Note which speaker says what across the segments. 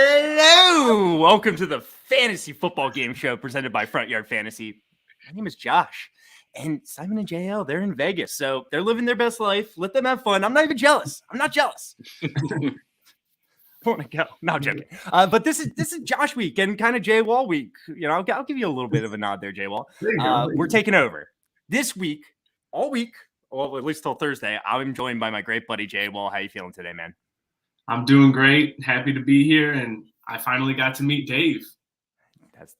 Speaker 1: Hello! Welcome to the Fantasy Football Game Show presented by Front Yard Fantasy. My name is Josh, and Simon and JL, they're in Vegas, so they're living their best life. Let them have fun. I'm not even jealous. I'm not jealous. I want to go. No, I'm joking. But this is Josh week and kind of J Wall week. You know, I'll give you a little bit of a nod there, J Wall. We're taking over this week, all week. Well, at least till Thursday. I'm joined by my great buddy J Wall. How you feeling today, man?
Speaker 2: I'm doing great. Happy to be here, and I finally got to meet Dave.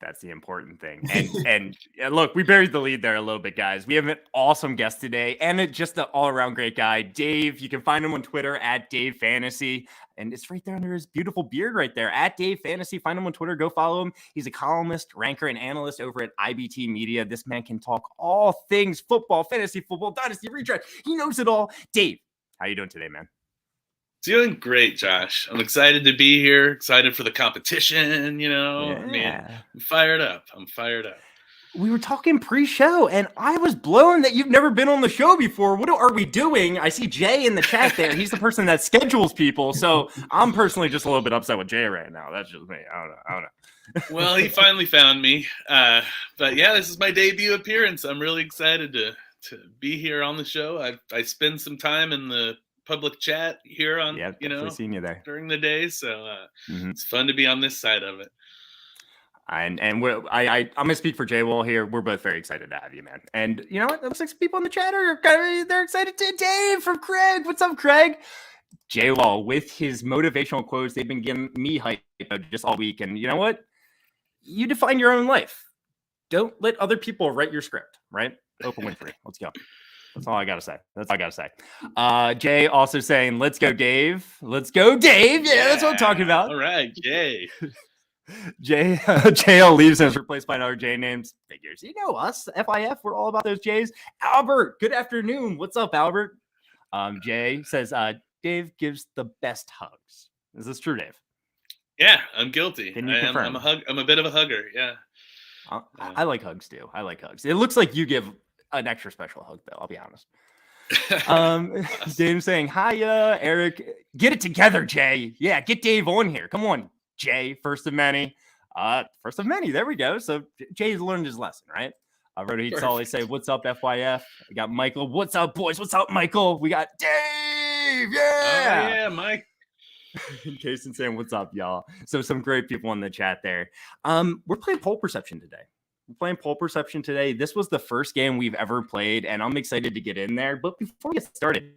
Speaker 1: That's the important thing. And look, we buried the lead there a little bit, guys. We have an awesome guest today, and just an all-around great guy, Dave. You can find him on Twitter at Dave Fantasy, and it's right there under his beautiful beard right there at Dave Fantasy. Find him on Twitter. Go follow him. He's a columnist, ranker, and analyst over at IBT Media. This man can talk all things football, fantasy football, dynasty redraft. He knows it all. Dave, how you doing today, man?
Speaker 3: Doing great, Josh. I'm excited to be here. Excited for the competition. You know,
Speaker 1: Yeah.
Speaker 3: I mean, I'm fired up.
Speaker 1: We were talking pre-show, and I was blown that you've never been on the show before. What are we doing? I see Jay in the chat there. He's the person that schedules people, so I'm personally just a little bit upset with Jay right now. That's just me. I don't know.
Speaker 3: Well, he finally found me. But yeah, this is my debut appearance. I'm really excited to be here on the show. I spend some time in the public chat here on,
Speaker 1: seen you there
Speaker 3: during the day, so it's fun to be on this side of it.
Speaker 1: And I'm gonna speak for J Wall here. We're both very excited to have you, man. And you know what? Looks like some people in the chat they're excited too. Dave from Craig. What's up, Craig? J Wall with his motivational quotes. They've been giving me hype just all week. And you know what? You define your own life. Don't let other people write your script. Right? Open Winfrey. Let's go. That's all I gotta say. Jay also saying, "Let's go, Dave. Let's go, Dave." Yeah, that's what I'm talking about.
Speaker 3: All right, Jay.
Speaker 1: JL leaves and is replaced by another J names. Figures. You know us, FYF. We're all about those J's. Albert, good afternoon. What's up, Albert? Jay says, Dave gives the best hugs. Is this true, Dave?
Speaker 3: Yeah, I'm guilty.
Speaker 1: Can you confirm?
Speaker 3: I'm a bit of a hugger. Yeah.
Speaker 1: I like hugs too. I like hugs. It looks like you give an extra special hug, though. I'll be honest. Dave saying, hiya, Eric. Get it together, Jay. Yeah, get Dave on here. Come on, Jay. First of many. There we go. So Jay's learned his lesson, right? He'd always say, what's up, FYF? We got Michael. What's up, boys? What's up, Michael? We got Dave. Yeah.
Speaker 3: Oh, yeah, Mike.
Speaker 1: Jason saying, what's up, y'all? So some great people in the chat there. We're playing poll perception today. This was the first game we've ever played, and I'm excited to get in there. But before we get started,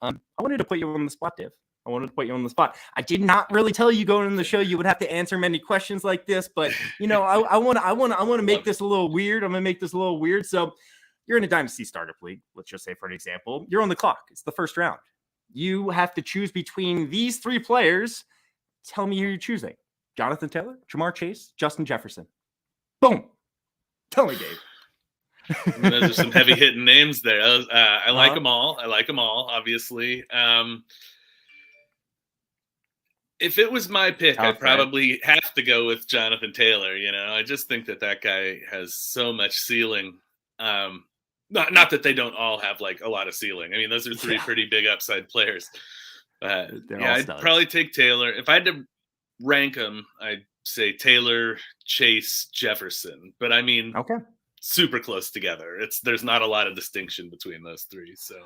Speaker 1: I wanted to put you on the spot, Dave. I did not really tell you going in the show you would have to answer many questions like this, but you know, I want to make this a little weird. I'm gonna make this a little weird. So you're in a Dynasty Startup League. Let's just say, for an example, you're on the clock. It's the first round. You have to choose between these three players. Tell me who you're choosing: Jonathan Taylor, Ja'Marr Chase, Justin Jefferson. Boom. Tell me, Dave.
Speaker 3: Those are some heavy hitting names there. I like them all. Obviously. If it was my pick, I'd probably have to go with Jonathan Taylor. You know, I just think that guy has so much ceiling. Not that they don't all have like a lot of ceiling. I mean, those are three pretty big upside players. I'd probably take Taylor. If I had to rank them, I'd say Taylor, Chase, Jefferson. But I mean, super close together. There's not a lot of distinction between those three. So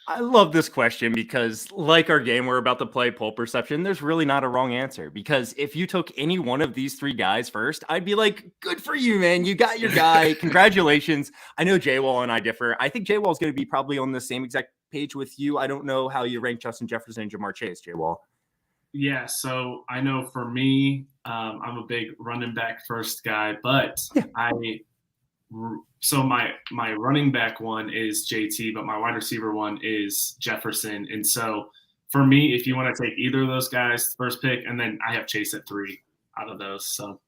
Speaker 1: I love this question because, like our game we're about to play, poll perception, there's really not a wrong answer. Because if you took any one of these three guys first, I'd be like, good for you, man. You got your guy. Congratulations. I know J-Wall and I differ. I think J-Wall is going to be probably on the same exact page with you. I don't know how you rank Justin Jefferson and Ja'Marr Chase, J-Wall.
Speaker 2: Yeah, so I know for me, I'm a big running back first guy, but So my running back one is JT, but my wide receiver one is Jefferson. And so for me, if you want to take either of those guys, first pick, and then I have Chase at 3 out of those. So.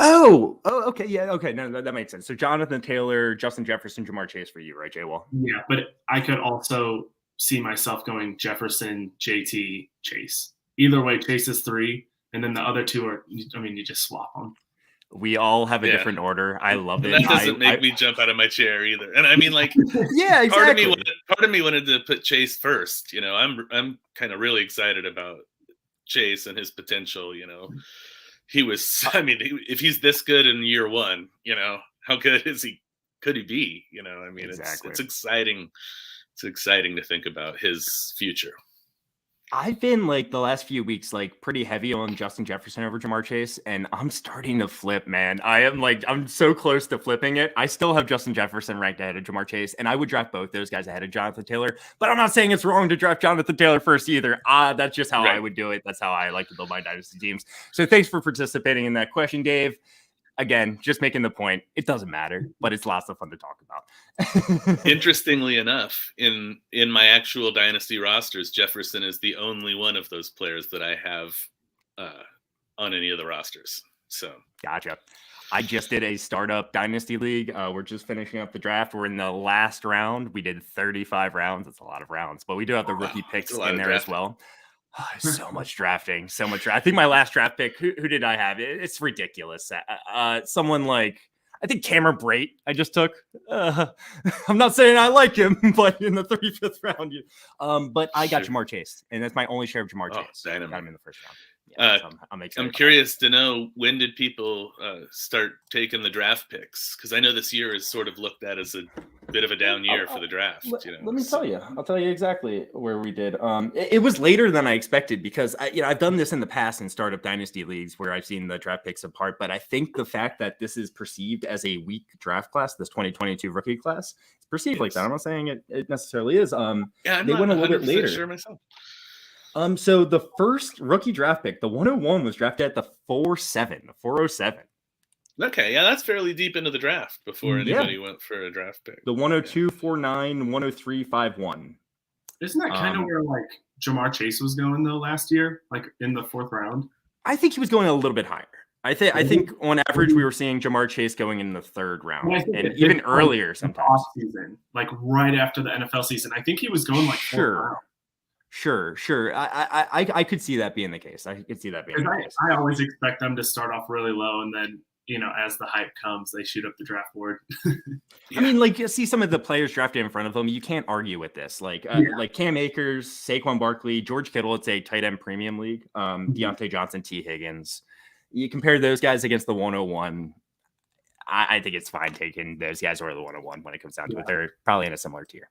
Speaker 1: Okay. Yeah. Okay. No, that makes sense. So Jonathan Taylor, Justin Jefferson, Ja'Marr Chase for you, right, J-Wall?
Speaker 2: Yeah, but I could also see myself going Jefferson, JT, Chase. Either way, Chase is 3, and then the other two are, I mean, you just swap them.
Speaker 1: We all have a different order. I love it.
Speaker 3: That doesn't make me jump out of my chair either. And I mean, like,
Speaker 1: yeah, exactly.
Speaker 3: Part of me wanted to put Chase first. You know, I'm kind of really excited about Chase and his potential, he was, I mean, if he's this good in year one, how good could he be? I mean,
Speaker 1: Exactly.
Speaker 3: it's exciting. It's exciting to think about his future.
Speaker 1: I've been like the last few weeks, like pretty heavy on Justin Jefferson over Ja'Marr Chase, and I'm starting to flip, man. I'm so close to flipping it. I still have Justin Jefferson ranked ahead of Ja'Marr Chase, and I would draft both those guys ahead of Jonathan Taylor, but I'm not saying it's wrong to draft Jonathan Taylor first either. That's just how I would do it. That's how I like to build my dynasty teams. So thanks for participating in that question, Dave. Again, just making the point, it doesn't matter, but it's lots of fun to talk about.
Speaker 3: Interestingly enough, in my actual dynasty rosters, Jefferson is the only one of those players that I have on any of the rosters. So
Speaker 1: gotcha. I just did a startup dynasty league. We're just finishing up the draft. We're in the last round. We did 35 rounds. It's a lot of rounds, but we do have the rookie picks in there as well. So much drafting, so much. I think my last draft pick, who did I have? It's ridiculous. Someone like, I think Cameron Brate I just took. I'm not saying I like him, but in the 35th round. But I got Ja'Marr Chase, and that's my only share of Ja'Marr Chase. I got him in the first round. Yeah, so I'm
Speaker 3: curious to know, when did people start taking the draft picks? Because I know this year is sort of looked at as a bit of a down year for the draft.
Speaker 1: Let me tell you. I'll tell you exactly where we did. It was later than I expected because I've done this in the past in startup dynasty leagues where I've seen the draft picks apart. But I think the fact that this is perceived as a weak draft class, this 2022 rookie class, it's perceived like that. I'm not saying it necessarily is.
Speaker 3: I'm
Speaker 1: they went a little bit later.
Speaker 3: Sure myself.
Speaker 1: So the first rookie draft pick, the 101, was drafted at the 407.
Speaker 3: Okay, yeah, that's fairly deep into the draft before anybody went for a draft pick.
Speaker 1: The 102, 49, 103, 51.
Speaker 2: Isn't that kind of where like Ja'Marr Chase was going though last year, like in the 4th round?
Speaker 1: I think he was going a little bit higher. I think on average we were seeing Ja'Marr Chase going in the 3rd round, and even earlier sometimes.
Speaker 2: Off season, like right after the NFL season, I think he was going like 4th round.
Speaker 1: Sure. I could see that being the case. I could see that being the case.
Speaker 2: I always expect them to start off really low, and then as the hype comes, they shoot up the draft board.
Speaker 1: I mean, like, you see some of the players drafted in front of them. You can't argue with this. Like Cam Akers, Saquon Barkley, George Kittle. It's a tight end premium league. Deontay Johnson, T. Higgins. You compare those guys against the 101. I think it's fine taking those guys over the 101 when it comes down to it. They're probably in a similar tier.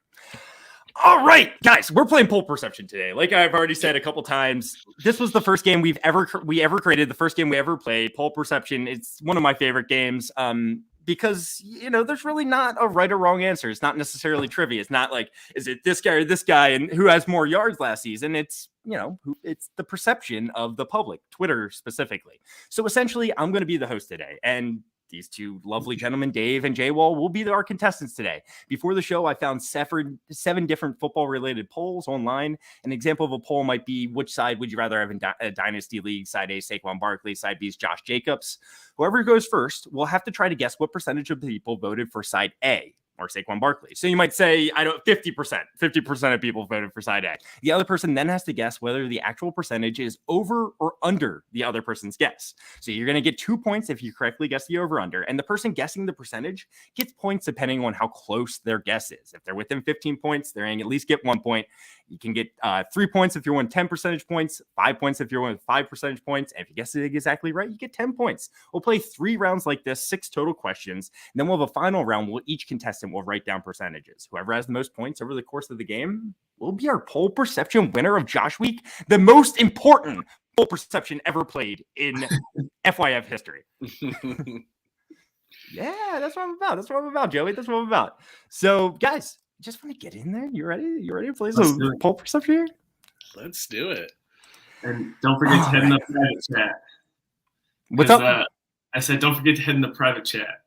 Speaker 1: All right, guys, we're playing poll perception today. Like I've already said a couple times, this was the first game we ever created, the first game we ever played. Poll perception, it's one of my favorite games because, there's really not a right or wrong answer. It's not necessarily trivia. It's not like, is it this guy or this guy and who has more yards last season? It's, it's the perception of the public, Twitter specifically. So essentially, I'm going to be the host today. And these two lovely gentlemen, Dave and Jay Wall, will be our contestants today. Before the show, I found 7 different football-related polls online. An example of a poll might be, which side would you rather have in a dynasty league? Side A, Saquon Barkley. Side B is Josh Jacobs. Whoever goes first will have to try to guess what percentage of people voted for side A, or Saquon Barkley. So you might say, 50% of people voted for side A. The other person then has to guess whether the actual percentage is over or under the other person's guess. So you're going to get 2 points if you correctly guess the over under, and the person guessing the percentage gets points depending on how close their guess is. If they're within 15 points, they're going to at least get 1 point. You can get 3 points if you're within 10 percentage points, 5 points if you're within 5 percentage points, and if you guess it exactly right, you get 10 points. We'll play 3 rounds like this, 6 total questions, and then we'll have a final round where each contestant will write down percentages. Whoever has the most points over the course of the game will be our poll perception winner of Josh Week, the most important poll perception ever played in FYF history. Yeah, that's what I'm about. That's what I'm about, Joey. That's what I'm about. So, guys, just want to get in there. You ready? You ready to play some poll perception here?
Speaker 3: Let's do it.
Speaker 2: And don't forget to head in the private chat.
Speaker 1: What's up?
Speaker 2: I said don't forget to head in the private chat.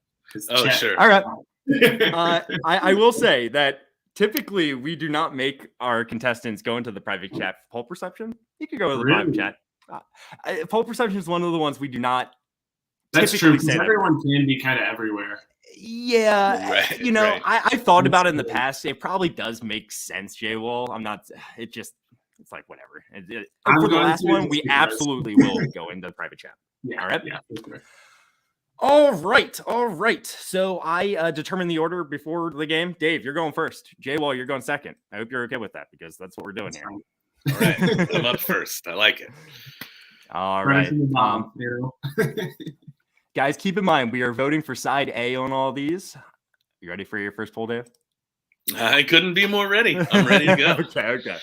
Speaker 3: Oh, sure.
Speaker 1: All right. I will say that typically we do not make our contestants go into the private chat for poll perception. You could go to the private chat. Poll perception is one of the ones we do not.
Speaker 2: That's true, because everyone can be kind of everywhere.
Speaker 1: Yeah,
Speaker 3: right,
Speaker 1: I thought about it in the past. It probably does make sense, Jay Wall. I'm not. It's like whatever. For the last one, we absolutely will go into the private chat.
Speaker 2: Yeah,
Speaker 1: all right.
Speaker 2: Yeah.
Speaker 1: All right. So I determined the order before the game. Dave, you're going first. Jay Wall, you're going second. I hope you're okay with that because that's what we're doing here.
Speaker 3: All right, I'm up first. I like it.
Speaker 1: All right.
Speaker 2: Mom, you know?
Speaker 1: Guys, keep in mind, we are voting for side A on all these. You ready for your first poll, Dave?
Speaker 3: I couldn't be more ready. I'm ready to go.
Speaker 1: Okay.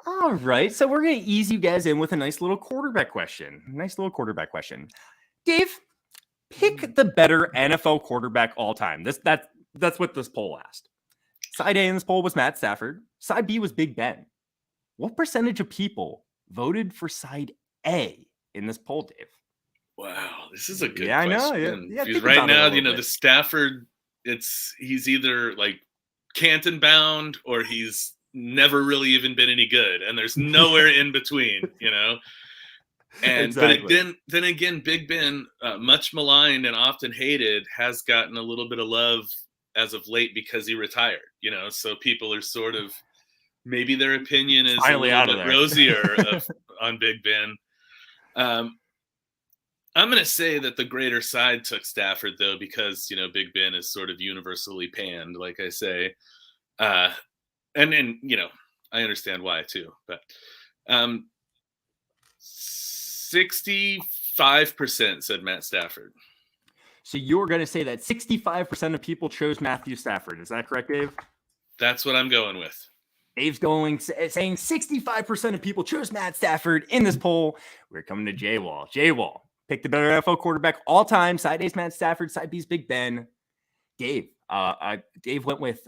Speaker 1: All right. So we're going to ease you guys in with a nice little quarterback question. Dave, pick the better NFL quarterback all time. That's what this poll asked. Side A in this poll was Matt Stafford. Side B was Big Ben. What percentage of people voted for side A in this poll, Dave?
Speaker 3: Wow, this is a good
Speaker 1: question.
Speaker 3: I know.
Speaker 1: Yeah,
Speaker 3: because right now, the Stafford, he's either like Canton bound or he's never really even been any good, and there's nowhere in between, And exactly. But then again, Big Ben, much maligned and often hated, has gotten a little bit of love as of late because he retired. So people are sort of, maybe their opinion is finally a little bit rosier on Big Ben. I'm going to say that the greater side took Stafford, though, because, Big Ben is sort of universally panned, like I say. And then, I understand why, too. But 65% said Matt Stafford.
Speaker 1: So you're going to say that 65% of people chose Matthew Stafford. Is that correct, Dave?
Speaker 3: That's what I'm going with.
Speaker 1: Dave's saying 65% of people chose Matt Stafford in this poll. We're coming to J-Wall. J-Wall, pick the better NFL quarterback all time. Side A's Matt Stafford, side B's Big Ben. Dave went with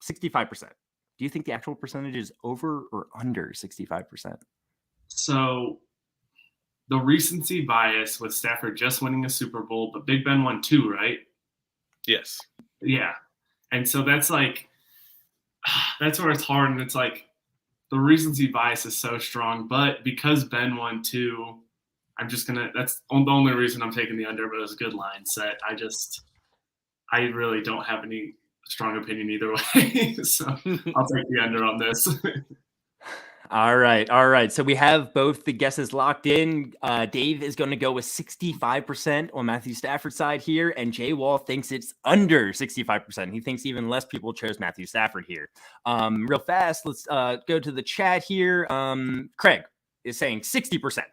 Speaker 1: 65%. Do you think the actual percentage is over or under 65%?
Speaker 2: So the recency bias with Stafford just winning a Super Bowl, but Big Ben won 2, right?
Speaker 3: Yes.
Speaker 2: Yeah. And so that's where it's hard. And it's like the recency bias is so strong, but because Ben won 2, that's the only reason I'm taking the under, but it was a good line set. I really don't have any strong opinion either way. So I'll take the under on this.
Speaker 1: All right. So we have both the guesses locked in. Dave is going to go with 65% on Matthew Stafford's side here, and Jay Wall thinks it's under 65%. He thinks even less people chose Matthew Stafford here. Real fast, let's go to the chat here. Craig is saying 60%.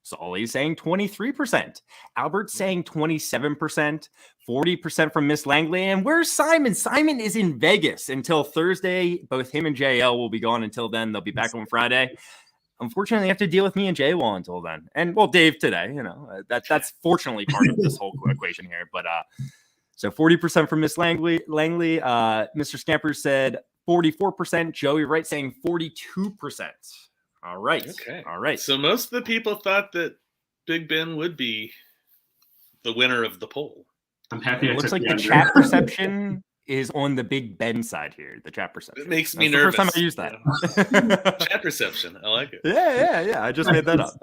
Speaker 1: Solly's saying 23%. Albert's saying 27%. 40% from Miss Langley. And where's Simon? Simon is in Vegas until Thursday. Both him and JL will be gone until then. They'll be back on Friday. Unfortunately, they have to deal with me and JWall until then. And, well, Dave today. That's fortunately part of this whole equation here. But so 40% from Miss Langley. Mr. Scamper said 44%. Joey Wright saying 42%. All right.
Speaker 3: Okay.
Speaker 1: All right.
Speaker 3: So most of the people thought that Big Ben would be the winner of the poll.
Speaker 2: I'm happy.
Speaker 1: It looks like the chat perception is on the Big Ben side here. The chat perception.
Speaker 3: It makes me nervous.
Speaker 1: First time I use that.
Speaker 3: Chat perception. I like it.
Speaker 1: Yeah. I just made that up.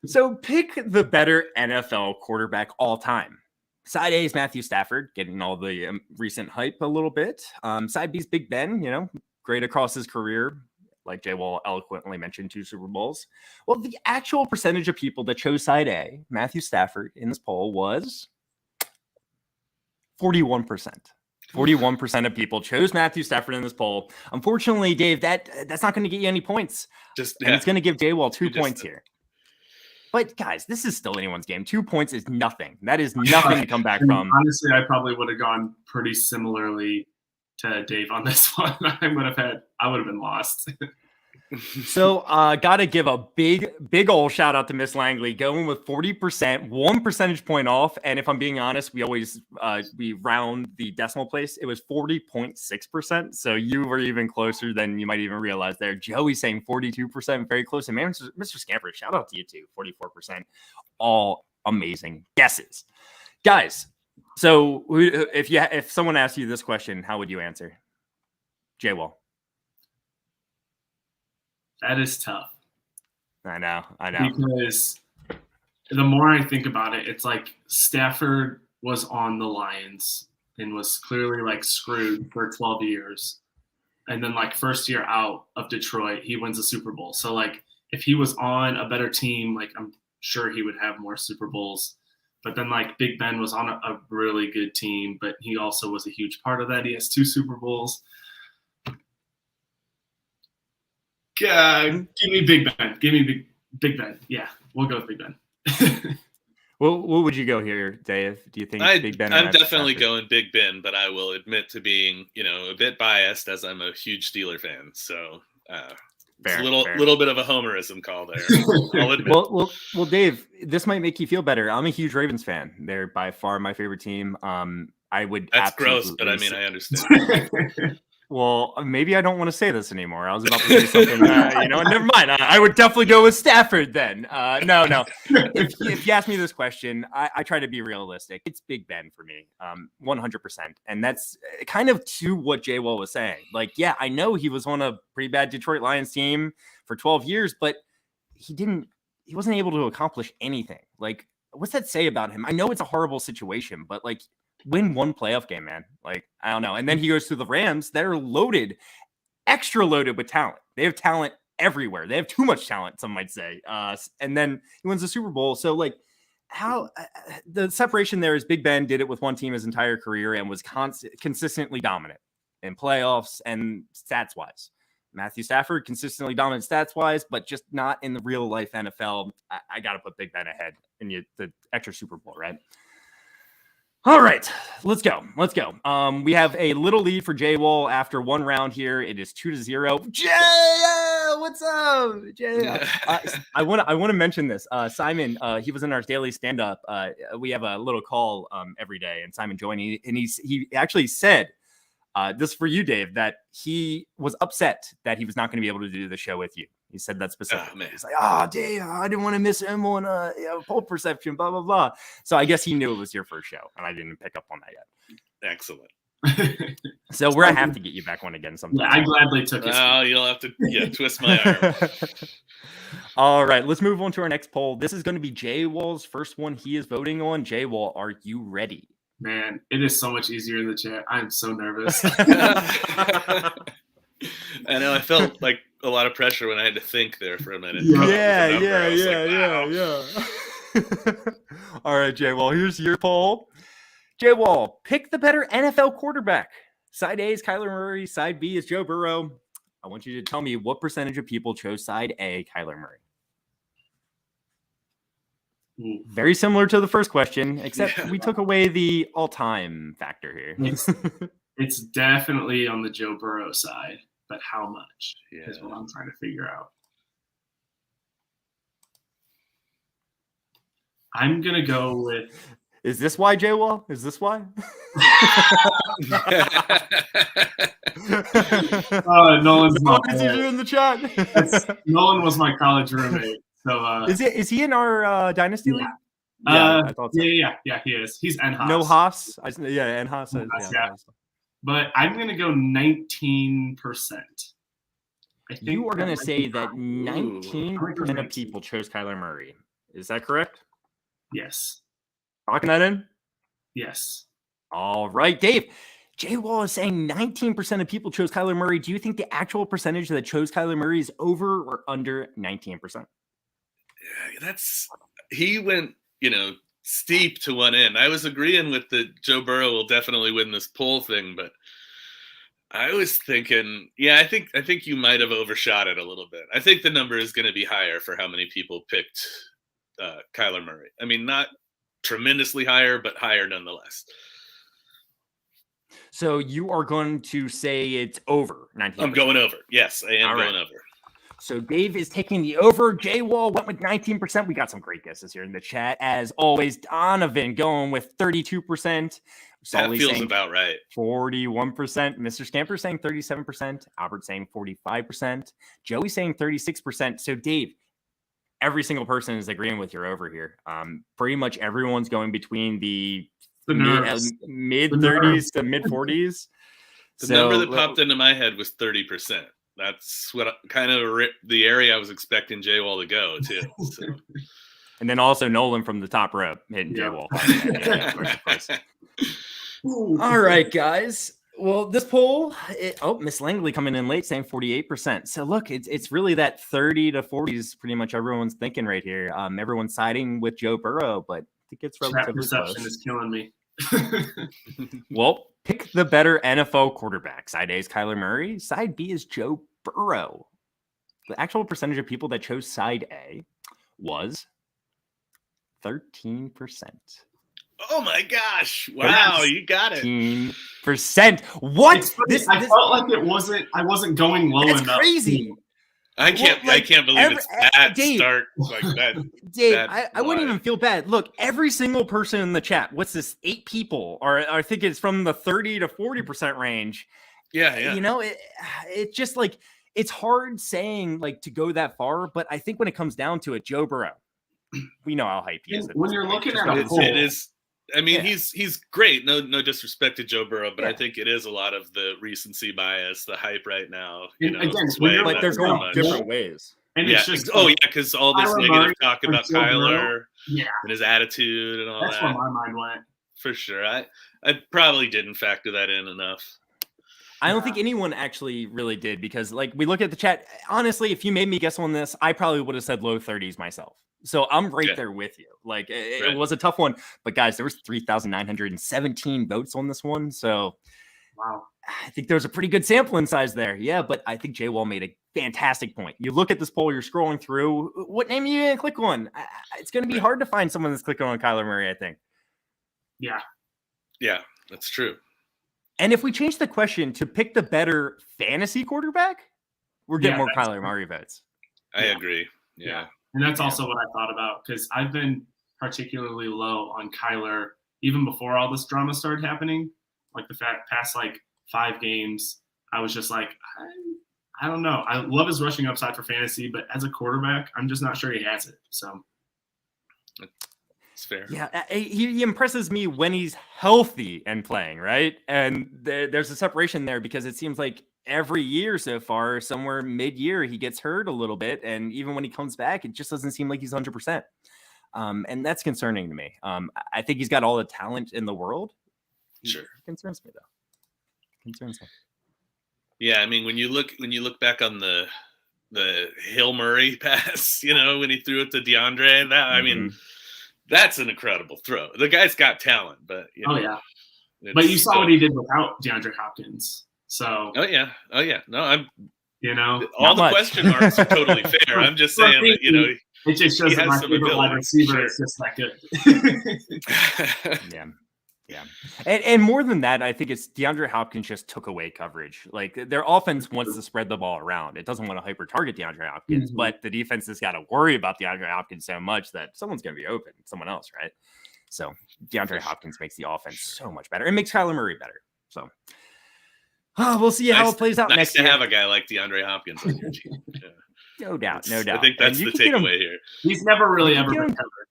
Speaker 1: So pick the better NFL quarterback all time. Side A is Matthew Stafford, getting all the recent hype a little bit. Side B is Big Ben, great across his career. Like Jay Wall eloquently mentioned, 2 Super Bowls. Well, the actual percentage of people that chose side A, Matthew Stafford, in this poll was 41%. 41% of people chose Matthew Stafford in this poll. Unfortunately, Dave, that's not going to get you any points. And it's going to give Jay Wall 2 points here. But guys, this is still anyone's game. 2 points is nothing. That is nothing to come back from.
Speaker 2: Honestly, I probably would have gone pretty similarly to Dave on this one. I would have been lost.
Speaker 1: So gotta give a big old shout out to Miss Langley, going with 40%, 1 percentage point off. And if I'm being honest, we always we round the decimal place. It was 40.6%. So you were even closer than you might even realize there. Joey saying 42%, very close. And man, Mr. Scamper, shout out to you too, 44%. All amazing guesses, guys. So if someone asked you this question, how would you answer? Jay Wall.
Speaker 2: That is tough.
Speaker 1: I know.
Speaker 2: Because the more I think about it, it's like Stafford was on the Lions and was clearly like screwed for 12 years. And then like first year out of Detroit, he wins a Super Bowl. So like if he was on a better team, like I'm sure he would have more Super Bowls. But then like Big Ben was on a really good team, but he also was a huge part of that. He has 2 Super Bowls. Give me Big Ben. Give me Big Ben. Yeah, we'll go with Big Ben.
Speaker 1: Well, what would you go here, Dave? Do you think Big Ben?
Speaker 3: I'm definitely going Big Ben, but I will admit to being, a bit biased as I'm a huge Steeler fan. So it's a little bit of a homerism call there. I'll admit.
Speaker 1: Well, Dave, this might make you feel better. I'm a huge Ravens fan. They're by far my favorite team. I would.
Speaker 3: That's gross, but I mean, I understand.
Speaker 1: Well, maybe I don't want to say this anymore. I was about to say something, never mind. I would definitely go with Stafford then. No. If you ask me this question, I try to be realistic. It's Big Ben for me, 100%. And that's kind of to what Jay Wall was saying. Like, yeah, I know he was on a pretty bad Detroit Lions team for 12 years, but he wasn't able to accomplish anything. Like, what's that say about him? I know it's a horrible situation, but like, win one playoff game, man. Like, I don't know. And then he goes to the Rams. They're loaded, extra loaded with talent. They have talent everywhere. They have too much talent, some might say. And then he wins the Super Bowl. So, like, how the separation there is Big Ben did it with one team his entire career and was consistently dominant in playoffs and stats-wise. Matthew Stafford, consistently dominant stats-wise, but just not in the real-life NFL. I got to put Big Ben ahead in the extra Super Bowl, right? All right, let's go. We have a little lead for Jay Wall after one round here. It is 2-0. Jay, what's up? Jay. I want to mention this. Simon, he was in our daily stand-up. We have a little call every day, and Simon joined. And he actually said, this is for you, Dave, that he was upset that he was not going to be able to do the show with you. He said that specifically. He's like, Dave, I didn't want to miss him on pole perception, blah, blah, blah. So I guess he knew it was your first show, and I didn't pick up on that yet.
Speaker 3: Excellent.
Speaker 1: So we're going to have to get you back on again sometime.
Speaker 2: Yeah, I gladly took it.
Speaker 3: Oh, you'll have to twist my arm.
Speaker 1: All right, let's move on to our next poll. This is going to be Jay Wall's first one he is voting on. Jay Wall, are you ready?
Speaker 2: Man, it is so much easier in the chat. I'm so nervous.
Speaker 3: I know. I felt like a lot of pressure when I had to think there for a minute.
Speaker 1: Yeah. All right, Jay Wall, here's your poll. Jay Wall, pick the better NFL quarterback. Side A is Kyler Murray. Side B is Joe Burrow. I want you to tell me what percentage of people chose side A, Kyler Murray. Very similar to the first question, except we took away the all-time factor here.
Speaker 2: It's definitely on the Joe Burrow side, but how much is what I'm trying to figure out. I'm going to go with...
Speaker 1: Is this why, Jay Wall? Is this why?
Speaker 2: Nolan's not.
Speaker 1: What is he doing in the chat?
Speaker 2: Nolan was my college roommate. So
Speaker 1: is he in our Dynasty League?
Speaker 2: I thought so. Yeah, he is. He's N-Haas.
Speaker 1: No Haas? N-Haas.
Speaker 2: Yeah. But I'm going to go 19%. I think
Speaker 1: you are going to say that 19% of people chose Kyler Murray. Is that correct?
Speaker 2: Yes.
Speaker 1: Locking that in?
Speaker 2: Yes.
Speaker 1: All right, Dave. Jay Wall is saying 19% of people chose Kyler Murray. Do you think the actual percentage that chose Kyler Murray is over or under 19%?
Speaker 3: Yeah, he went, steep to one end. I was agreeing with the Joe Burrow will definitely win this poll thing, but I was thinking, I think you might have overshot it a little bit. I think the number is going to be higher for how many people picked Kyler Murray. I mean, not tremendously higher, but higher nonetheless.
Speaker 1: So you are going to say it's over 19%?
Speaker 3: I'm going over. Yes, I am going over.
Speaker 1: So Dave is taking the over. Jay Wall went with 19%. We got some great guesses here in the chat. As always, Donovan going with 32%.
Speaker 3: That feels about right.
Speaker 1: 41%. Mr. Scamper saying 37%. Albert saying 45%. Joey saying 36%. So Dave, every single person is agreeing with your over here. Pretty much everyone's going between the mid 30s to mid 40s.
Speaker 3: The number that popped into my head was 30%. That's what kind of the area I was expecting Jay Wall to go to. So.
Speaker 1: And then also Nolan from the top row hitting Jay Wall. All right, guys. Well, this poll, Miss Langley coming in late saying 48%. So look, it's really that 30 to 40s pretty much everyone's thinking right here. Everyone's siding with Joe Burrow, but I think it's relatively
Speaker 2: perception
Speaker 1: close.
Speaker 2: Is killing me.
Speaker 1: Well, pick the better NFL quarterback. Side A is Kyler Murray. Side B is Joe Burrow. The actual percentage of people that chose side A was 13%.
Speaker 3: Oh my gosh! Wow, you got it.
Speaker 1: 13%. What?
Speaker 2: I felt like I wasn't going low enough.
Speaker 1: That's crazy.
Speaker 3: I can't believe it's that
Speaker 1: Dave,
Speaker 3: start like that.
Speaker 1: Dave, I wouldn't even feel bad. Look, every single person in the chat, what's this? 8 people, or I think it's from the 30 to 40% range.
Speaker 3: Yeah.
Speaker 1: You know, it's just like, it's hard saying like to go that far, but I think when it comes down to it, Joe Burrow, we know how hype he is.
Speaker 2: When you're looking at it
Speaker 3: is. I mean, he's great. No disrespect to Joe Burrow, but I think it is a lot of the recency bias, the hype right now. You know,
Speaker 1: but they're going different ways.
Speaker 2: And it's just
Speaker 3: because all this negative talk about Kyler and his attitude and all that.
Speaker 2: That's where my mind went.
Speaker 3: For sure. I probably didn't factor that in enough.
Speaker 1: I don't think anyone actually really did, because like we look at the chat, honestly, if you made me guess on this, I probably would have said low 30s myself. So I'm right there with you. Like it was a tough one, but guys, there was 3,917 votes on this one. So
Speaker 2: wow,
Speaker 1: I think there's a pretty good sampling size there. Yeah, but I think Jay Wall made a fantastic point. You look at this poll, you're scrolling through, what name are you gonna click on? It's going to be hard to find someone that's clicking on Kyler Murray, I think.
Speaker 3: Yeah, that's true.
Speaker 1: And if we change the question to pick the better fantasy quarterback, we're getting more Kyler Murray votes.
Speaker 3: I agree. Yeah.
Speaker 2: And that's also what I thought about, because I've been particularly low on Kyler even before all this drama started happening. Like the past like 5 games, I was just like, I don't know. I love his rushing upside for fantasy, but as a quarterback, I'm just not sure he has it. So
Speaker 3: it's fair.
Speaker 1: Yeah, he impresses me when he's healthy and playing, right? And there's a separation there, because it seems like every year so far, somewhere mid-year, he gets hurt a little bit. And even when he comes back, it just doesn't seem like he's 100%. And that's concerning to me. I think he's got all the talent in the world.
Speaker 3: Sure.
Speaker 1: It concerns me, though. Concerns me.
Speaker 3: Yeah, I mean, when you look back on the Hail Murray pass, you know, when he threw it to DeAndre, I mean, that's an incredible throw. The guy's got talent, but
Speaker 2: but you saw what he did without DeAndre Hopkins. So
Speaker 3: oh yeah. No, I'm
Speaker 2: all
Speaker 3: the question marks are totally fair. I'm just saying that
Speaker 2: it just shows that my favorite wide receiver is just that
Speaker 3: good.
Speaker 1: Yeah. And more than that, I think it's DeAndre Hopkins just took away coverage. Like their offense wants to spread the ball around. It doesn't want to hyper target DeAndre Hopkins, but the defense has got to worry about DeAndre Hopkins so much that someone's going to be open, someone else, right? So DeAndre Hopkins makes the offense so much better. It makes Kyler Murray better. So we'll see how it plays out next year.
Speaker 3: Nice to have a guy like DeAndre Hopkins on your team. Yeah.
Speaker 1: No doubt.
Speaker 3: I think that's the takeaway here.
Speaker 2: He's never really ever been covered.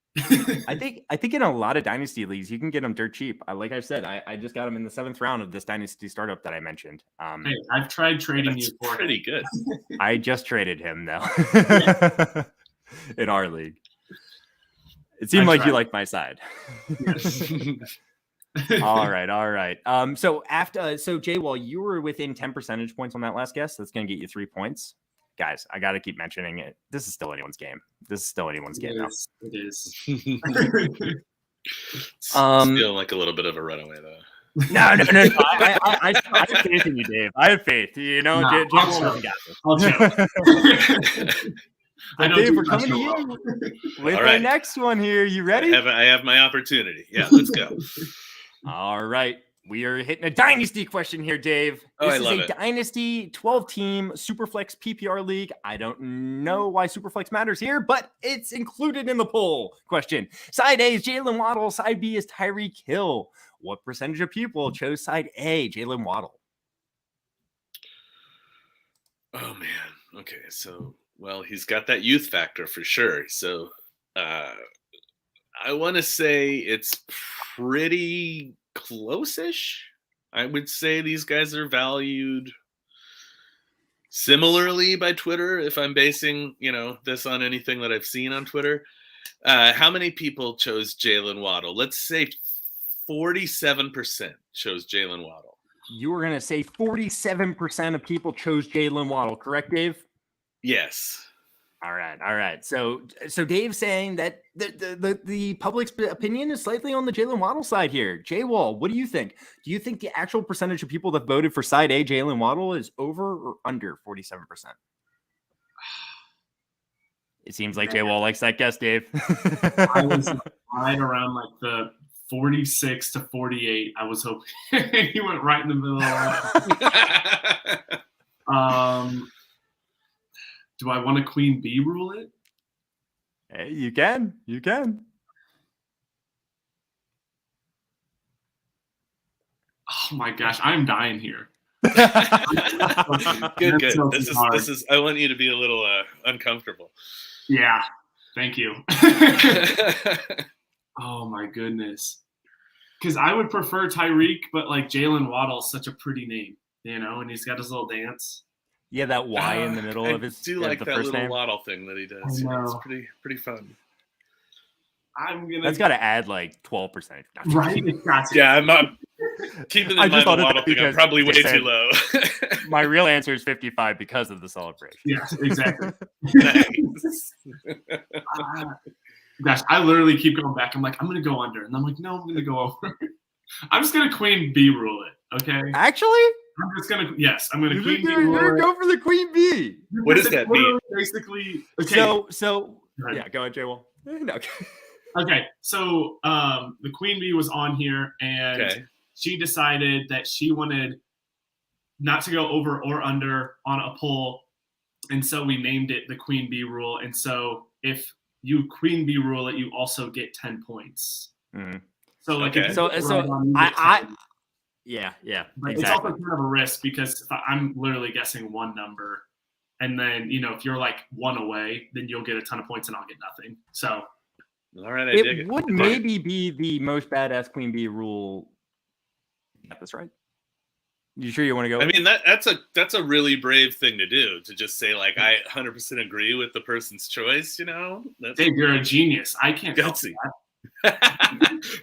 Speaker 1: I think in a lot of dynasty leagues you can get him dirt cheap. Like I said, I just got him in the 7th round of this dynasty startup that I mentioned.
Speaker 2: Hey, I've tried trading you for
Speaker 3: pretty good.
Speaker 1: I just traded him though in our league. It seemed like you liked my side. All right. So Jay, while you were within 10 percentage points on that last guess, that's going to get you 3 points. Guys, I got to keep mentioning it. This is still anyone's game. It
Speaker 2: is.
Speaker 3: Feeling like a little bit of a runaway, though.
Speaker 1: No. I have faith in you, Dave. I have faith. You know, Jay doesn't got this.
Speaker 2: I'll
Speaker 1: Dave, we're coming to you with our next one here. You ready?
Speaker 3: I have my opportunity. Yeah, let's go.
Speaker 1: All right. We are hitting a dynasty question here, Dave. This is a dynasty 12-team Superflex PPR league. I don't know why Superflex matters here, but it's included in the poll question. Side A is Jalen Waddle. Side B is Tyreek Hill. What percentage of people chose side A, Jalen Waddle?
Speaker 3: Oh, man. Okay, so, well, he's got that youth factor for sure. So I want to say it's pretty close-ish. I would say these guys are valued similarly by Twitter, if I'm basing, this on anything that I've seen on Twitter. How many people chose Jalen Waddle? Let's say 47% chose Jalen Waddle.
Speaker 1: You were going to say 47% of people chose Jalen Waddle, correct, Dave?
Speaker 3: Yes.
Speaker 1: All right. So Dave's saying that the public's opinion is slightly on the Jalen Waddle side here. Jay Wall, what do you think? Do you think the actual percentage of people that voted for side A, Jalen Waddle, is over or under 47%? It seems like J-Wall likes that guess, Dave.
Speaker 2: I was right around like the 46 to 48. I was hoping he went right in the middle of that. Do I want to queen bee rule it?
Speaker 1: Hey, you can.
Speaker 2: Oh my gosh, I'm dying here.
Speaker 3: Good. This is. I want you to be a little uncomfortable.
Speaker 2: Yeah, thank you. Oh my goodness. Because I would prefer Tyreek, but like Jalen Waddle's such a pretty name, and he's got his little dance.
Speaker 1: Yeah, that Y in the middle of his.
Speaker 3: I do like
Speaker 1: the
Speaker 3: that
Speaker 1: first
Speaker 3: little
Speaker 1: name.
Speaker 3: Waddle thing that he does.
Speaker 2: I know.
Speaker 3: It's pretty fun.
Speaker 1: That's got to add like 12%.
Speaker 2: Right?
Speaker 3: Yeah, I'm not keeping in mind the Waddle thing. I'm probably way too low.
Speaker 1: My real answer is 55 because of the celebration.
Speaker 2: Yes, exactly.
Speaker 3: Nice.
Speaker 2: Gosh, I literally keep going back. I'm like, I'm going to go under. And I'm like, no, I'm going to go over. I'm just going to queen bee rule it, okay?
Speaker 1: Actually?
Speaker 2: I'm just going to, yes, I'm going to queen bee
Speaker 1: You're
Speaker 2: rule
Speaker 1: going to
Speaker 2: it.
Speaker 1: go for the queen bee.
Speaker 3: What does that mean?
Speaker 2: Basically, okay.
Speaker 1: So yeah, go ahead, J-Wall. No.
Speaker 2: Okay, so the queen bee was on here, and she decided that she wanted not to go over or under on a poll, and so we named it the queen bee rule. And so if you queen bee rule it, you also get 10 points.
Speaker 1: Mm-hmm.
Speaker 2: So like,
Speaker 3: okay.
Speaker 1: So yeah,
Speaker 2: but
Speaker 1: exactly.
Speaker 2: It's also kind of a risk because I'm literally guessing one number, and then if you're like one away, then you'll get a ton of points and I'll get nothing. So.
Speaker 3: All right, I dig it.
Speaker 1: Would maybe be the most badass queen bee rule. That's right. You sure you want to go?
Speaker 3: I mean, that's a really brave thing to do, to just say like I 100% agree with the person's choice. That's
Speaker 2: Dave, you're a genius. I can't
Speaker 3: gutsy.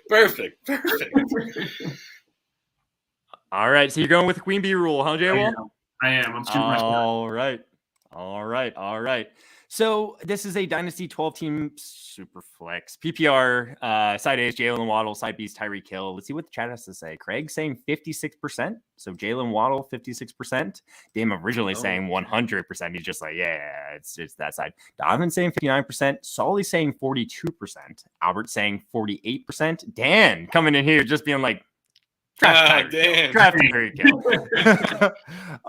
Speaker 3: Perfect.
Speaker 1: All right, so you're going with the queen bee rule, huh, J-Wall?
Speaker 2: I am. I'm super
Speaker 1: All right. So this is a Dynasty 12-team Superflex PPR. Side A is Jalen Waddle. Side B is Tyreek Hill. Let's see what the chat has to say. Craig saying 56%. So Jalen Waddle, 56%. Dame originally saying 100%. He's just like, yeah, it's that side. Donovan saying 59%. Solly saying 42%. Albert saying 48%. Dan coming in here just being like, Draft Tyreek Hill.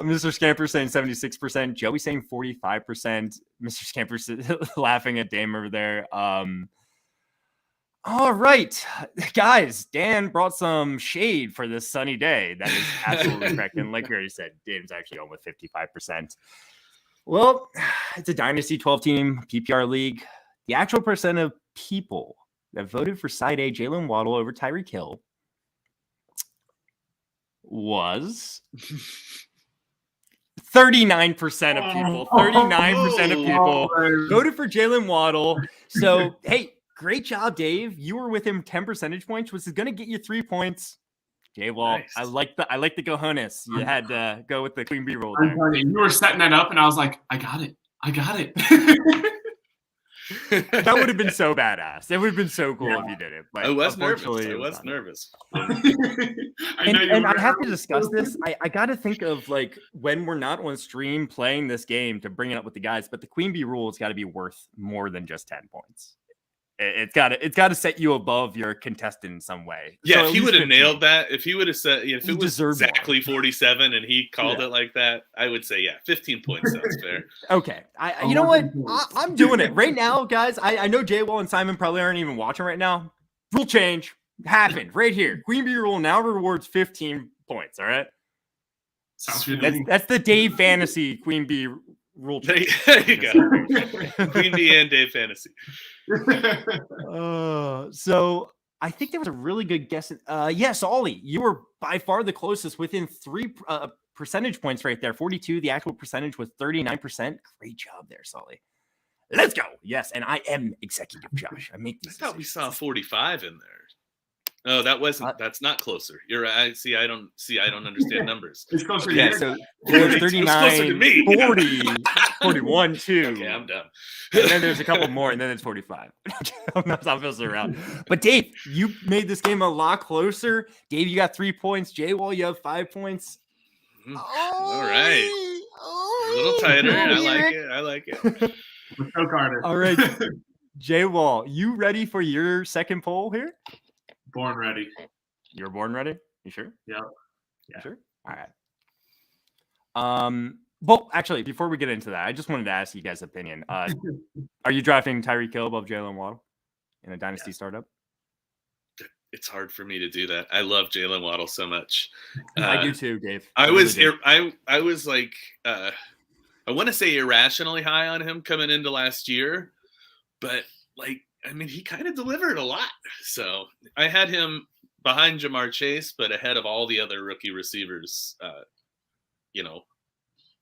Speaker 1: Mr. Scamper saying 76%. Joey saying 45%. Mr. Scamper laughing at Dame over there. All right, guys. Dan brought some shade for this sunny day. That is absolutely correct. And like we already said, Dame's actually on with 55%. Well, it's a Dynasty 12-team PPR league. The actual percent of people that voted for side A, Jalen Waddle over Tyreek Hill, was 39% of people. 39% of people voted for Jalen Waddle. So, hey, great job, Dave. You were with him 10 percentage points, which is going to get you 3 points. J-Wall, nice. I like the cojones. You had to go with the queen bee roll there.
Speaker 2: You were setting that up, and I was like, I got it.
Speaker 1: That would have been so badass. It would have been so cool if you did it. But
Speaker 3: I was nervous.
Speaker 1: And I have to discuss this. I got to think of like when we're not on stream playing this game to bring it up with the guys. But the queen bee rule has got to be worth more than just 10 points. It's got to set you above your contestant in some way.
Speaker 3: Yeah,
Speaker 1: so
Speaker 3: if he would have nailed that, if he would have said, if it was exactly 47 and he called it like that, I would say, 15 points sounds fair.
Speaker 1: Okay, you know what? I'm doing it right now, guys. I know J-Wall and Simon probably aren't even watching right now. Rule change happened right here. Queen bee rule now rewards 15 points. All right.
Speaker 2: Sounds good.
Speaker 1: That's the Dave Fantasy Queen bee rule change.
Speaker 3: There you go. Queen bee and Dave Fantasy.
Speaker 1: So I think there was a really good guess. Yes, Ollie, you were by far the closest, within 3 percentage points right there. 42. The actual percentage was 39%. Great job there, Solly. Let's go. Yes, and I am executive Josh. I make these.
Speaker 3: I thought we saw 45 in there. Oh, that wasn't. That's not closer. You're right. I don't understand numbers.
Speaker 2: It's closer.
Speaker 1: Yeah, so there's 39, 40, 41, 2.
Speaker 3: Okay, I'm done.
Speaker 1: And then there's a couple more, and then it's 45. I'm not messing around. But Dave, you made this game a lot closer. Dave, you got 3 points. J-Wall, you have 5 points.
Speaker 3: All right. A little tighter. I like it.
Speaker 2: Let's go, Carter.
Speaker 1: All right. Jay Wall, you ready for your second poll here?
Speaker 2: Born ready.
Speaker 1: You're born ready? You sure?
Speaker 2: Yep.
Speaker 1: Yeah. You sure? All right. Well, actually, before we get into that, I just wanted to ask you guys' opinion. Are you drafting Tyreek Hill above Jalen Waddle in a Dynasty startup?
Speaker 3: It's hard for me to do that. I love Jalen Waddle so much.
Speaker 1: I do too, Dave.
Speaker 3: I was like, I want to say irrationally high on him coming into last year, but like, I mean, he kind of delivered a lot. So I had him behind Ja'Marr Chase, but ahead of all the other rookie receivers,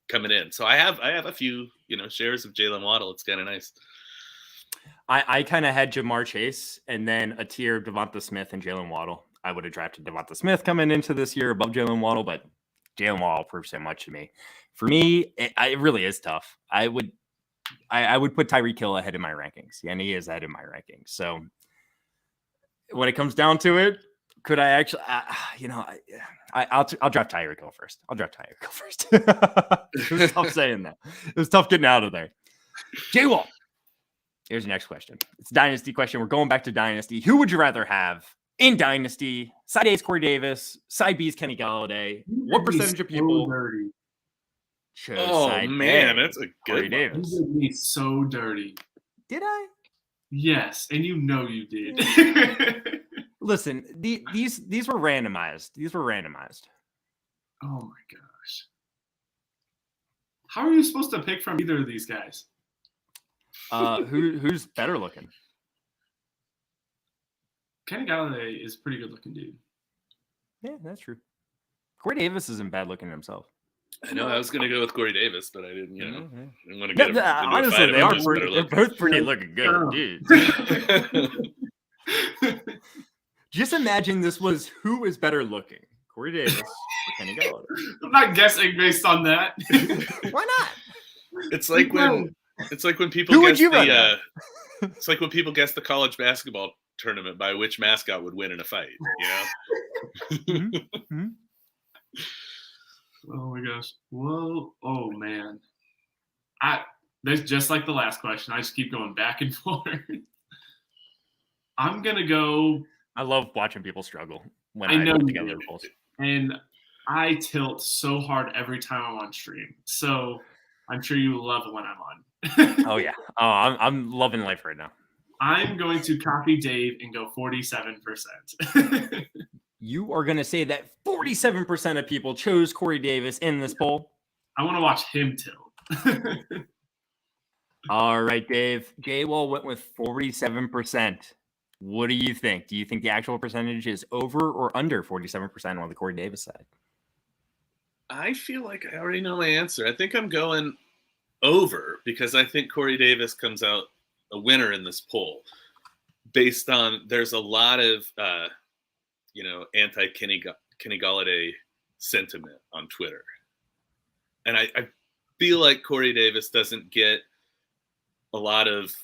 Speaker 3: coming in. So I have a few, shares of Jalen Waddle. It's kind of nice.
Speaker 1: I kind of had Ja'Marr Chase and then a tier of Devonta Smith and Jalen Waddle. I would have drafted Devonta Smith coming into this year above Jalen Waddle, but Jalen Waddle proves so much to me. For me, it really is tough. I would put Tyreek Hill ahead in my rankings, and he is ahead in my rankings. So when it comes down to it, could I actually, I'll draft Tyreek Hill first. It was tough saying that. It was tough getting out of there. Jay Wall. Here's the next question. It's a Dynasty question. We're going back to Dynasty. Who would you rather have in Dynasty? Side A is Corey Davis. Side B is Kenny Galladay. What percentage of people chose side A?
Speaker 3: That's a
Speaker 1: Corey
Speaker 3: good
Speaker 1: Davis.
Speaker 2: You did me so dirty.
Speaker 1: Did I?
Speaker 2: Yes, and you know you did.
Speaker 1: Listen, these were randomized.
Speaker 2: Oh my gosh. How are you supposed to pick from either of these guys?
Speaker 1: Who's better looking?
Speaker 2: Kenny Galladay is a pretty good looking dude.
Speaker 1: Yeah, that's true. Corey Davis isn't bad looking himself.
Speaker 3: I know I was going to go with Corey Davis, but I didn't, didn't want to get him
Speaker 1: honestly, they're both pretty looking good, dude. Just imagine this was who is better looking, Corey Davis or Kenny Galladay.
Speaker 2: I'm not guessing based on that.
Speaker 1: Why not?
Speaker 3: It's like when people
Speaker 1: Who would
Speaker 3: guess
Speaker 1: you rather?
Speaker 3: It's like when people guess the college basketball tournament by which mascot would win in a fight.
Speaker 1: Mm-hmm.
Speaker 2: Oh my gosh. Whoa. Oh man. That's just like the last question. I just keep going back and forth. I'm gonna go.
Speaker 1: I love watching people struggle when
Speaker 2: I know
Speaker 1: put together polls.
Speaker 2: And I tilt so hard every time I'm on stream. So I'm sure you love it when I'm on.
Speaker 1: Oh yeah. Oh, I'm loving life right now.
Speaker 2: I'm going to copy Dave and go 47%.
Speaker 1: You are going to say that 47% of people chose Corey Davis in this poll?
Speaker 2: I want to watch him tilt.
Speaker 1: All right, Dave. J-Wall went with 47%. What do you think? Do you think the actual percentage is over or under 47% on the Corey Davis side?
Speaker 3: I feel like I already know my answer. I think I'm going over because I think Corey Davis comes out a winner in this poll based on there's a lot of anti-Kenny Galladay sentiment on Twitter. And I feel like Corey Davis doesn't get a lot of,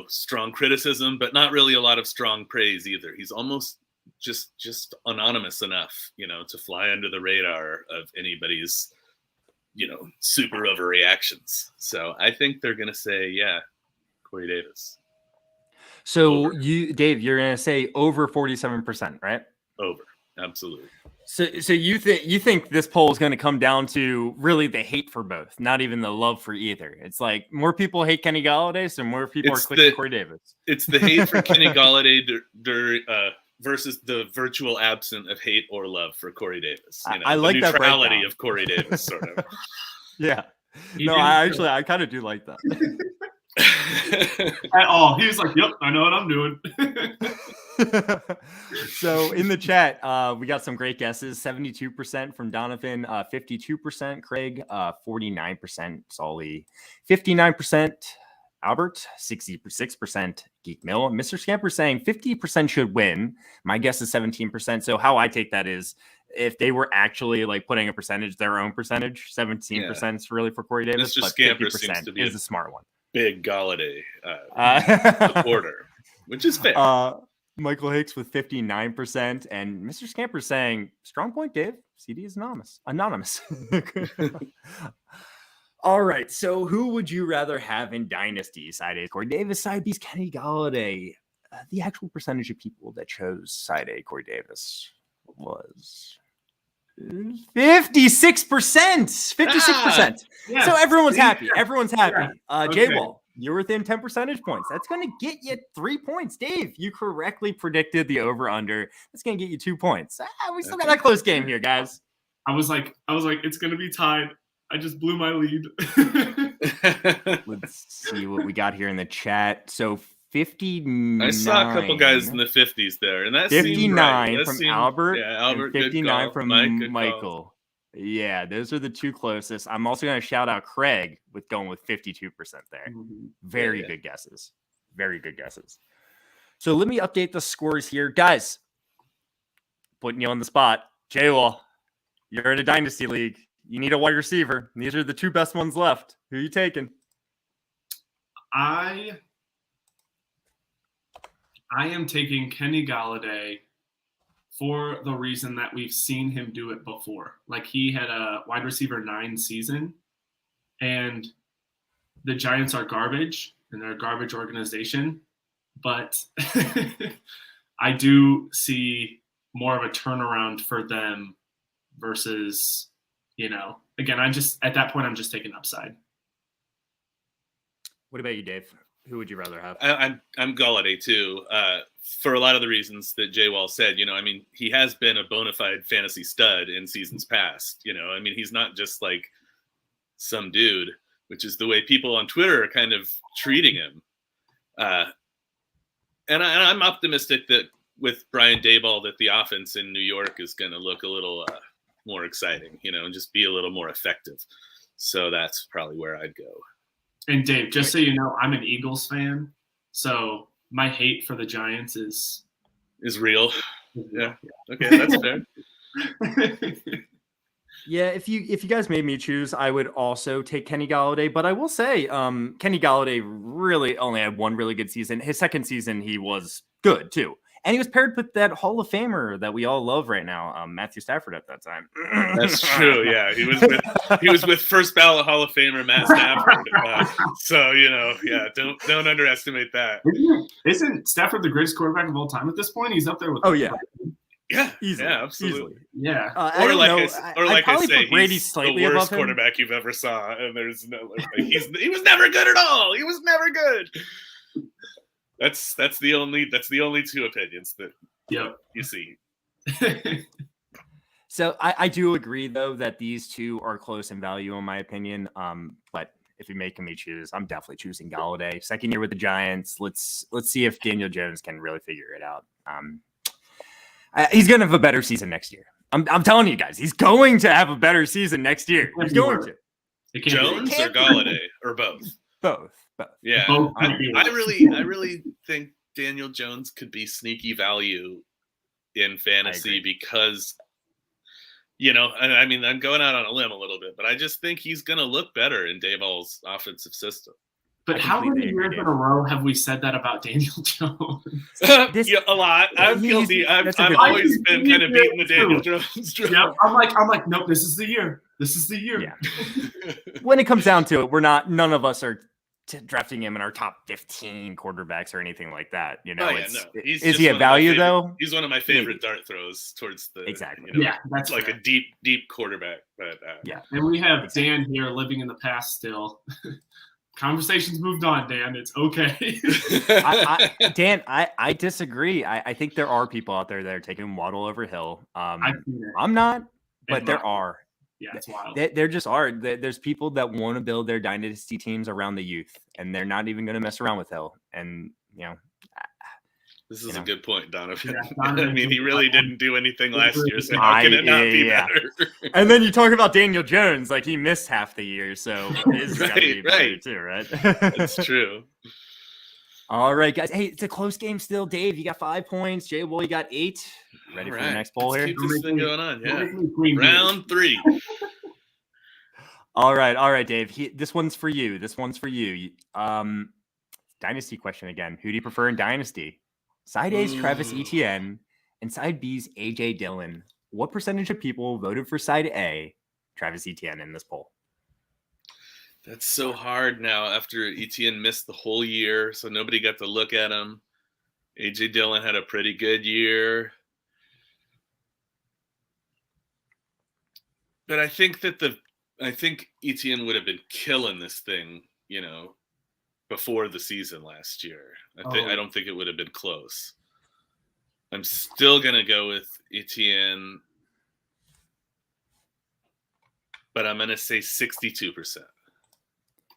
Speaker 3: strong criticism, but not really a lot of strong praise either. He's almost just anonymous enough, to fly under the radar of anybody's, super overreactions. So I think they're going to say, yeah, Corey Davis.
Speaker 1: So
Speaker 3: over.
Speaker 1: Dave, you're going to say over 47%, right?
Speaker 3: Over. Absolutely.
Speaker 1: So you think this poll is going to come down to really the hate for both, not even the love for either. It's like more people hate Kenny Galladay, so more people are clicking Corey Davis.
Speaker 3: It's the hate for Kenny Galladay versus the virtual absence of hate or love for Corey Davis.
Speaker 1: I like
Speaker 3: the
Speaker 1: that
Speaker 3: neutrality of Corey Davis, sort of.
Speaker 1: Yeah. No, I kind of do like that.
Speaker 2: At all. He was like, yep, I know what I'm doing.
Speaker 1: So in the chat, we got some great guesses. 72% from Donovan, 52% Craig, 49% Solly, 59% Albert, 66% Geek Mill. Mr. Scamper saying 50% should win. My guess is 17%. So how I take that is if they were actually like putting a percentage, their own percentage, 17% is really for Corey Davis,
Speaker 3: Mr.
Speaker 1: but
Speaker 3: Scamper
Speaker 1: 50%
Speaker 3: seems to be
Speaker 1: is the smart one.
Speaker 3: Big Galladay supporter, which is fair.
Speaker 1: Michael Hicks with 59%, and Mr. Scamper saying, strong point, Dave. CD is anonymous. All right. So who would you rather have in Dynasty? Side A, Corey Davis. Side B's Kenny Galladay. The actual percentage of people that chose side A, Corey Davis, was 56%. 56%.
Speaker 2: Yes.
Speaker 1: So everyone's happy. Everyone's happy.
Speaker 2: Okay.
Speaker 1: J-Wall, you're within 10 percentage points. That's going to get you 3 points. Dave, you correctly predicted the over-under. That's going to get you 2 points. We still got that close game here, guys.
Speaker 2: I was like, it's going to be tied. I just blew my lead.
Speaker 1: Let's see what we got here in the chat. So 59.
Speaker 3: I saw a couple guys in the 50s there, and that
Speaker 1: 59
Speaker 3: right.
Speaker 1: from Albert.
Speaker 3: Yeah, Albert.
Speaker 1: And 59 from
Speaker 3: Mike,
Speaker 1: Michael. Yeah, those are the two closest. I'm also going to shout out Craig with going with 52% there. Very good guesses. Very good guesses. So let me update the scores here. Guys, putting you on the spot. J-Wall, you're in a Dynasty League. You need a wide receiver. These are the two best ones left. Who are you taking?
Speaker 2: I am taking Kenny Galladay for the reason that we've seen him do it before. Like, he had a wide receiver 9 season, and the Giants are garbage, and they're a garbage organization. But I do see more of a turnaround for them versus, again, at that point, I'm just taking upside.
Speaker 1: What about you, Dave? Who would you rather have?
Speaker 3: I'm Galladay too, for a lot of the reasons that J-Wall said. He has been a bona fide fantasy stud in seasons past. He's not just like some dude, which is the way people on Twitter are kind of treating him. And I'm optimistic that with Brian Daboll, that the offense in New York is going to look a little more exciting, and just be a little more effective. So that's probably where I'd go.
Speaker 2: And Dave, just so you know, I'm an Eagles fan, so my hate for the Giants is
Speaker 3: real. Yeah. Okay, that's fair.
Speaker 1: Yeah, if you guys made me choose, I would also take Kenny Galladay. But I will say, Kenny Galladay really only had one really good season. His second season, he was good too. And he was paired with that Hall of Famer that we all love right now, Matthew Stafford at that time.
Speaker 3: That's true. Yeah, he was with first ballot Hall of Famer Matt Stafford. Don't underestimate that.
Speaker 2: Isn't Stafford the greatest quarterback of all time at this point? He's up there with.
Speaker 1: Oh yeah,
Speaker 3: easily. Yeah, absolutely.
Speaker 2: Easily. Yeah.
Speaker 3: Or like I say,
Speaker 1: he's
Speaker 3: the worst quarterback you've ever saw, and there's no. He was never good at all. He was never good. That's the only two opinions that you see.
Speaker 1: So I do agree though that these two are close in value in my opinion. But if you're making me choose, I'm definitely choosing Galladay. Second year with the Giants. Let's see if Daniel Jones can really figure it out. He's gonna have a better season next year. I'm telling you guys, he's going to have a better season next year. He's going to.
Speaker 3: Jones or Galladay or both?
Speaker 1: Both.
Speaker 3: Yeah, I really think Daniel Jones could be sneaky value in fantasy because, I'm going out on a limb a little bit, but I just think he's going to look better in Daboll's offensive system.
Speaker 2: But how many years in a row have we said that about Daniel Jones?
Speaker 3: A lot. I'm guilty. I've always been kind of beating the Daniel Jones drum.
Speaker 2: Yeah, I'm like, nope, this is the year. This is the year.
Speaker 1: Yeah. When it comes down to it, none of us are drafting him in our top 15 quarterbacks or anything like that. Is he a value though?
Speaker 3: He's one of my favorite dart throws towards the
Speaker 1: exactly.
Speaker 3: That's like a deep quarterback. But
Speaker 2: and we have Dan here living in the past still. Conversations moved on, Dan. It's okay.
Speaker 1: Dan, I disagree. I think there are people out there that are taking Waddle over Hill. I'm not, but there are.
Speaker 2: Yeah, it's wild.
Speaker 1: There just are. There's people that want to build their dynasty teams around the youth, and they're not even going to mess around with Hill. And
Speaker 3: this is a good point, Donovan. Yeah, he really didn't do anything last year, so how can it not be better?
Speaker 1: And then you talk about Daniel Jones, like he missed half the year, so it's got to be better too, right?
Speaker 3: That's true.
Speaker 1: All right, guys. Hey, it's a close game still. Dave, you got 5 points. Jay, you got 8. Ready for the next poll here?
Speaker 3: Keep this thing going on. Yeah. Round 3.
Speaker 1: All right, Dave. This one's for you. Dynasty question again. Who do you prefer in Dynasty? Side A's Travis Etienne and side B's AJ Dillon. What percentage of people voted for side A, Travis Etienne, in this poll?
Speaker 3: That's so hard now after Etienne missed the whole year, so nobody got to look at him. A.J. Dillon had a pretty good year. But I think Etienne would have been killing this thing, before the season last year. I don't think it would have been close. I'm still going to go with Etienne, but I'm going to say 62%.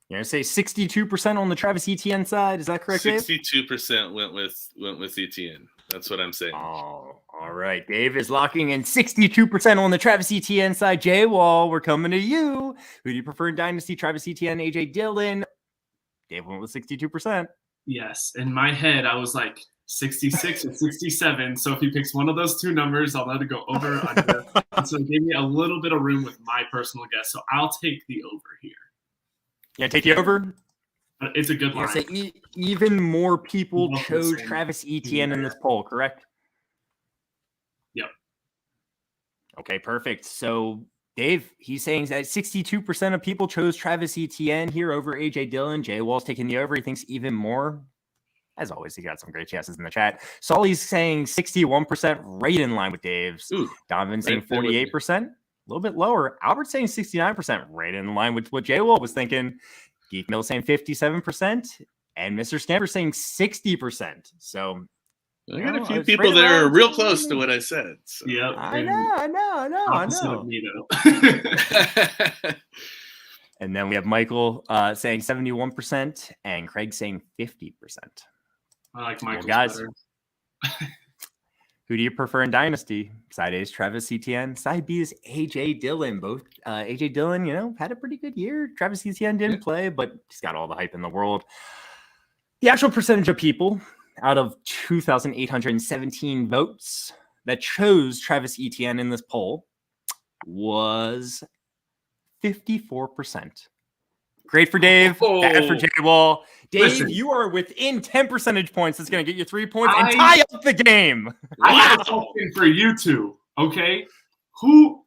Speaker 1: You're going to say 62% on the Travis Etienne side. Is that correct, Dave?
Speaker 3: 62% went with Etienne. That's what I'm saying.
Speaker 1: Oh, all right. Dave is locking in 62% on the Travis Etienne side. Jay Wall, we're coming to you. Who do you prefer in Dynasty? Travis Etienne, AJ Dillon? Dave went with 62%.
Speaker 2: Yes. In my head, I was like 66 or 67. So if he picks one of those two numbers, I'll let it go over or under. And so it gave me a little bit of room with my personal guess. So I'll take the over here.
Speaker 1: Yeah, take the over.
Speaker 2: It's a good line.
Speaker 1: So even more people chose Travis Etienne in this poll, correct?
Speaker 2: Yep.
Speaker 1: Okay, perfect. So Dave, he's saying that 62% of people chose Travis Etienne here over AJ Dillon. Jay Wall's taking the over. He thinks even more. As always, he got some great chances in the chat. Solly's saying 61%, right in line with Dave's. Donovan saying 48%, a little bit lower. Albert's saying 69%, right in line with what Jay Wall was thinking. Geek Mill saying 57%, and Mr. Stamper saying 60%. So
Speaker 3: I got a few people that are real close to what I said. So.
Speaker 2: Yeah,
Speaker 1: I know.
Speaker 2: Of me, though.
Speaker 1: And then we have Michael saying 71% and Craig saying 50%.
Speaker 2: I like Michael.
Speaker 1: Guys, who do you prefer in Dynasty? Side A is Travis Etienne. Side B is AJ Dillon. Both AJ Dillon, had a pretty good year. Travis Etienne didn't play, but he's got all the hype in the world. The actual percentage of people out of 2,817 votes that chose Travis Etienne in this poll was 54%. Great for Dave. Bad for Jay Wall. Dave, listen, you are within 10 percentage points. That's going to get you 3 points and tie up the game.
Speaker 2: I have a question for you two. Okay, who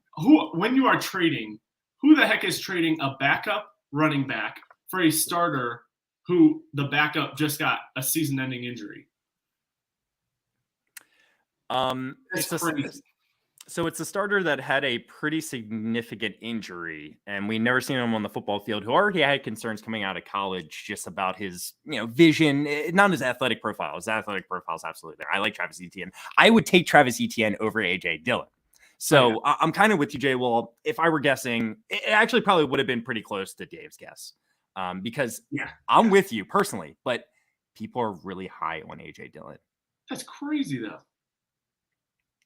Speaker 2: when you are trading, who the heck is trading a backup running back for a starter who the backup just got a season-ending injury?
Speaker 1: It's a starter that had a pretty significant injury, and we never seen him on the football field, who already had concerns coming out of college just about his, vision, not his athletic profile. His athletic profile is absolutely there. I like Travis Etienne. I would take Travis Etienne over AJ Dillon. So I'm kind of with you, Jay Wall. If I were guessing, it actually probably would have been pretty close to Dave's guess, because I'm with you personally, but people are really high on AJ Dillon.
Speaker 2: That's crazy, though.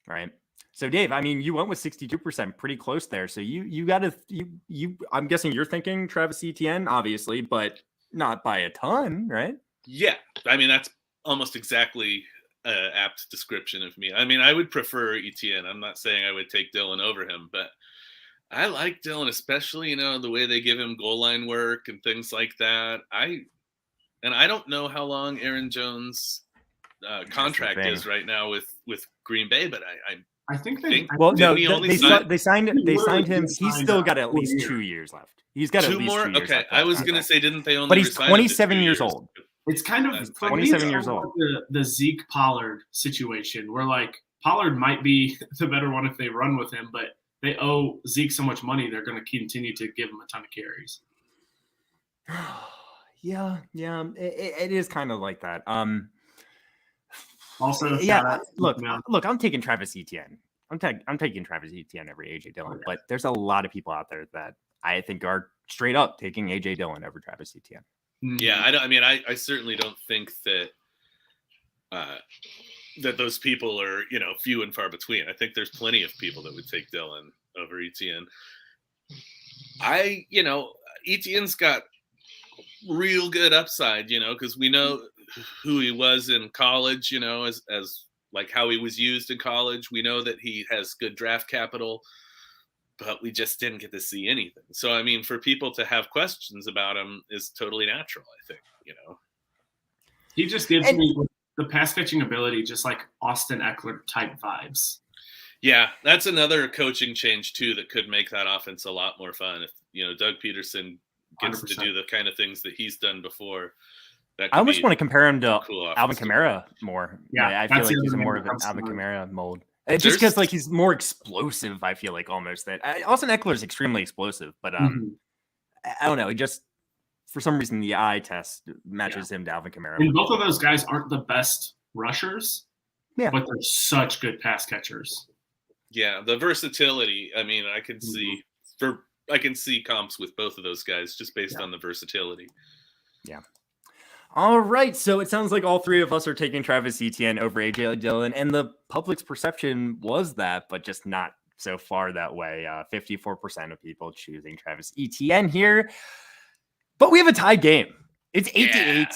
Speaker 1: Right. So Dave, I mean, you went with 62%, pretty close there. So you got to, I'm guessing you're thinking Travis Etienne, obviously, but not by a ton, right?
Speaker 3: Yeah. I mean, that's almost exactly an apt description of me. I mean, I would prefer Etienne. I'm not saying I would take Dillon over him, but I like Dillon, especially, the way they give him goal line work and things like that. I don't know how long Aaron Jones' contract is right now with Green Bay, but I think they
Speaker 1: signed him. He's still got at least 2 years left. He's got at least 2 years left.
Speaker 3: Okay, I was going to say, didn't they only?
Speaker 1: But he's 27 years old.
Speaker 2: It's kind of
Speaker 1: 27 years old.
Speaker 2: The Zeke Pollard situation, where like Pollard might be the better one if they run with him, but they owe Zeke so much money, they're going to continue to give him a ton of carries.
Speaker 1: Yeah, it is kind of like that.
Speaker 2: Also,
Speaker 1: look, I'm taking Travis Etienne. I'm taking Travis Etienne over AJ Dillon, but there's a lot of people out there that I think are straight up taking AJ Dillon over Travis Etienne.
Speaker 3: Yeah, I certainly don't think that that those people are, few and far between. I think there's plenty of people that would take Dillon over Etienne. Etienne's got real good upside, because we know who he was in college, as like how he was used in college. We know that he has good draft capital, but we just didn't get to see anything. So, I mean, for people to have questions about him is totally natural, I think,
Speaker 2: He just gives me the pass catching ability, just like Austin Eckler type vibes.
Speaker 3: Yeah, that's another coaching change too that could make that offense a lot more fun. If Doug Peterson gets
Speaker 2: 100%.
Speaker 3: to do the kind of things that he's done before. That
Speaker 1: I almost want to compare him to
Speaker 3: cool
Speaker 1: Alvin Kamara more.
Speaker 2: Yeah,
Speaker 1: I feel
Speaker 2: that's
Speaker 1: like
Speaker 2: the
Speaker 1: he's
Speaker 2: other
Speaker 1: more
Speaker 2: name
Speaker 1: of an
Speaker 2: that comes to
Speaker 1: Alvin
Speaker 2: mind.
Speaker 1: Kamara mold. Just because like he's more explosive, I feel like almost that. Austin Eckler is extremely explosive, but I don't know. He just for some reason the eye test matches him to Alvin Kamara.
Speaker 2: And both of those guys aren't the best rushers,
Speaker 1: but
Speaker 2: they're such good pass catchers.
Speaker 3: Yeah, the versatility. I mean, I can see comps with both of those guys just based on the versatility.
Speaker 1: Yeah. All right, so it sounds like all three of us are taking Travis Etienne over AJ Dillon, and the public's perception was that, but just not so far that way. 54% of people choosing Travis Etienne here, but we have a tied game. It's 8-8.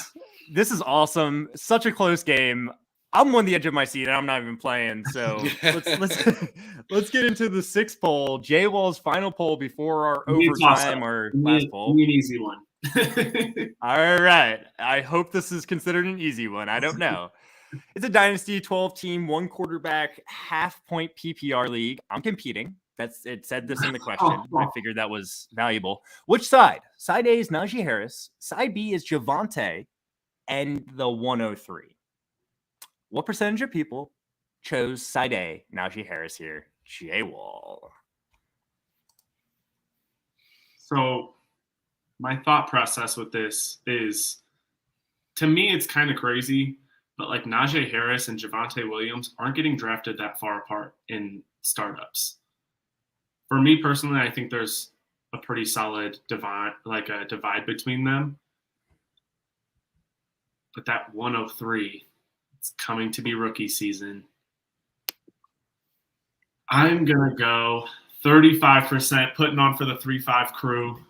Speaker 1: This is awesome. Such a close game. I'm on the edge of my seat, and I'm not even playing. So let's get into the sixth poll. J-Wall's final poll before our overtime, our last poll.
Speaker 2: An easy one.
Speaker 1: All right. I hope this is considered an easy one. I don't know. It's a Dynasty 12-team, one quarterback, half-point PPR league. I'm competing. It said this in the question. I figured that was valuable. Which side? Side A is Najee Harris. Side B is Javonte and the 103. What percentage of people chose side A, Najee Harris here? J-Wall.
Speaker 2: So my thought process with this is, to me, it's kind of crazy, but like Najee Harris and Javonte Williams aren't getting drafted that far apart in startups. For me personally, I think there's a pretty solid divide between them. But that 103, it's coming to be rookie season. I'm going to go 35%, putting on for the 3-5 crew.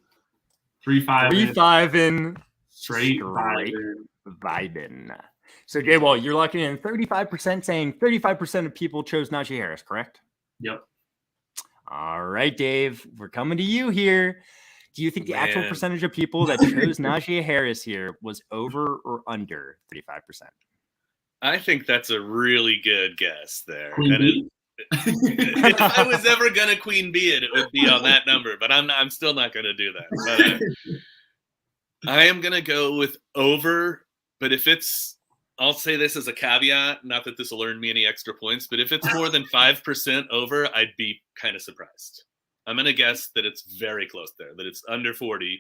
Speaker 1: 3-5 in.
Speaker 2: Straight vibing.
Speaker 1: So, J-Wall, you're locking in 35%, saying 35% of people chose Najee Harris, correct?
Speaker 2: Yep.
Speaker 1: All right, Dave, we're coming to you here. Do you think the actual percentage of people that chose Najee Harris here was over or under 35%?
Speaker 3: I think that's a really good guess there.
Speaker 2: If
Speaker 3: I was ever gonna queen bee it would be on that number, but I'm still not gonna do that. But, I am gonna go with over, but if it's, I'll say this as a caveat, not that this will earn me any extra points, but if it's more than 5% over, I'd be kind of surprised. I'm gonna guess that it's very close there, that it's under 40%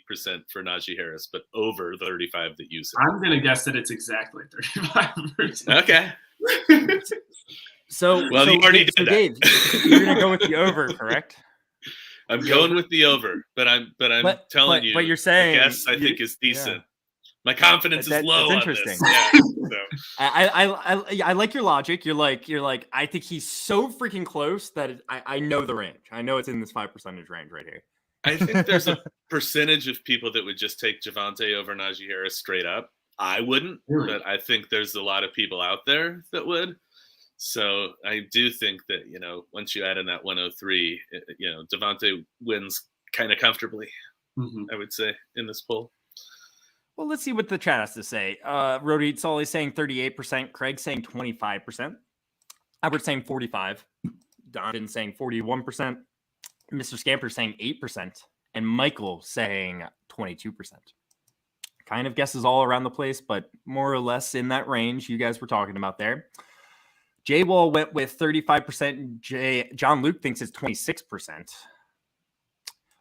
Speaker 3: for Najee Harris, but over 35 that you said.
Speaker 2: I'm gonna guess that it's exactly 35%.
Speaker 3: Okay.
Speaker 1: So,
Speaker 3: you already did that.
Speaker 1: Dave, you're gonna go with the over, correct?
Speaker 3: I'm going with the over, but I'm telling you.
Speaker 1: But you're saying,
Speaker 3: yes, I think is decent. Yeah. My confidence is low.
Speaker 1: That's interesting.
Speaker 3: On this. Yeah,
Speaker 1: I like your logic. You're like, I think he's so freaking close that I know the range. I know it's in this 5% range right here.
Speaker 3: I think there's a percentage of people that would just take Javonte over Najee Harris straight up. I wouldn't, but I think there's a lot of people out there that would. So I do think that, once you add in that 103, Javonte wins kind of comfortably, I would say, in this poll.
Speaker 1: Well, let's see what the chat has to say. Rody Solly saying 38%. Craig saying 25%. Albert saying 45%. Donovan saying 41%. Mr. Scamper saying 8%. And Michael saying 22%. Kind of guesses all around the place, but more or less in that range you guys were talking about there. J-Wall went with 35%. John Luke thinks it's 26%.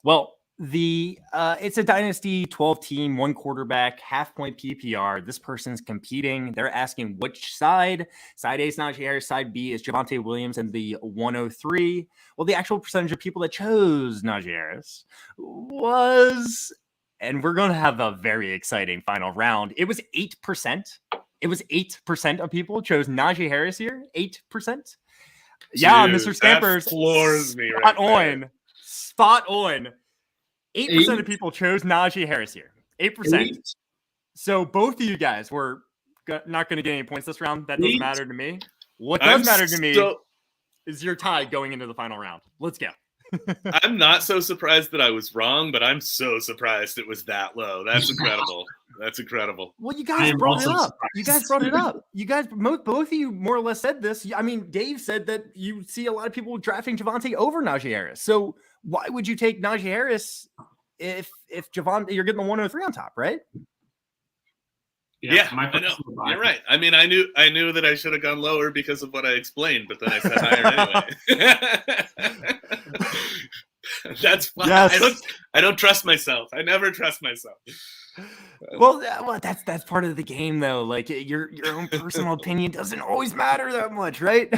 Speaker 1: Well, it's a Dynasty 12-team, one quarterback, half-point PPR. This person's competing. They're asking which side. Side A is Najee Harris. Side B is Javonte Williams and the 103. Well, the actual percentage of people that chose Najee Harris was, and we're going to have a very exciting final round. It was 8%. It was 8% of people chose Najee Harris here. 8%. Yeah,
Speaker 3: Dude,
Speaker 1: Mr. Scampers.
Speaker 3: Floors me
Speaker 1: spot
Speaker 3: right
Speaker 1: on.
Speaker 3: there.
Speaker 1: Spot on. 8% of people chose Najee Harris here. 8%. So both of you guys were not going to get any points this round. That doesn't matter to me. What does matter to me is your tie going into the final round. Let's go.
Speaker 3: I'm not so surprised that I was wrong, but I'm so surprised it was that low. That's incredible. That's incredible.
Speaker 1: Well, you guys brought it up. You guys, both of you more or less said this. I mean, Dave said that you see a lot of people drafting Javonte over Najee Harris. So why would you take Najee Harris if Javon, you're getting the 103 on top, right?
Speaker 3: Yeah, I know. You're right. I mean, I knew that I should have gone lower because of what I explained, but then I said higher anyway. That's fine. Yes. I don't trust myself. I never trust myself.
Speaker 1: Well, that's part of the game, though. Like your own personal opinion doesn't always matter that much, right?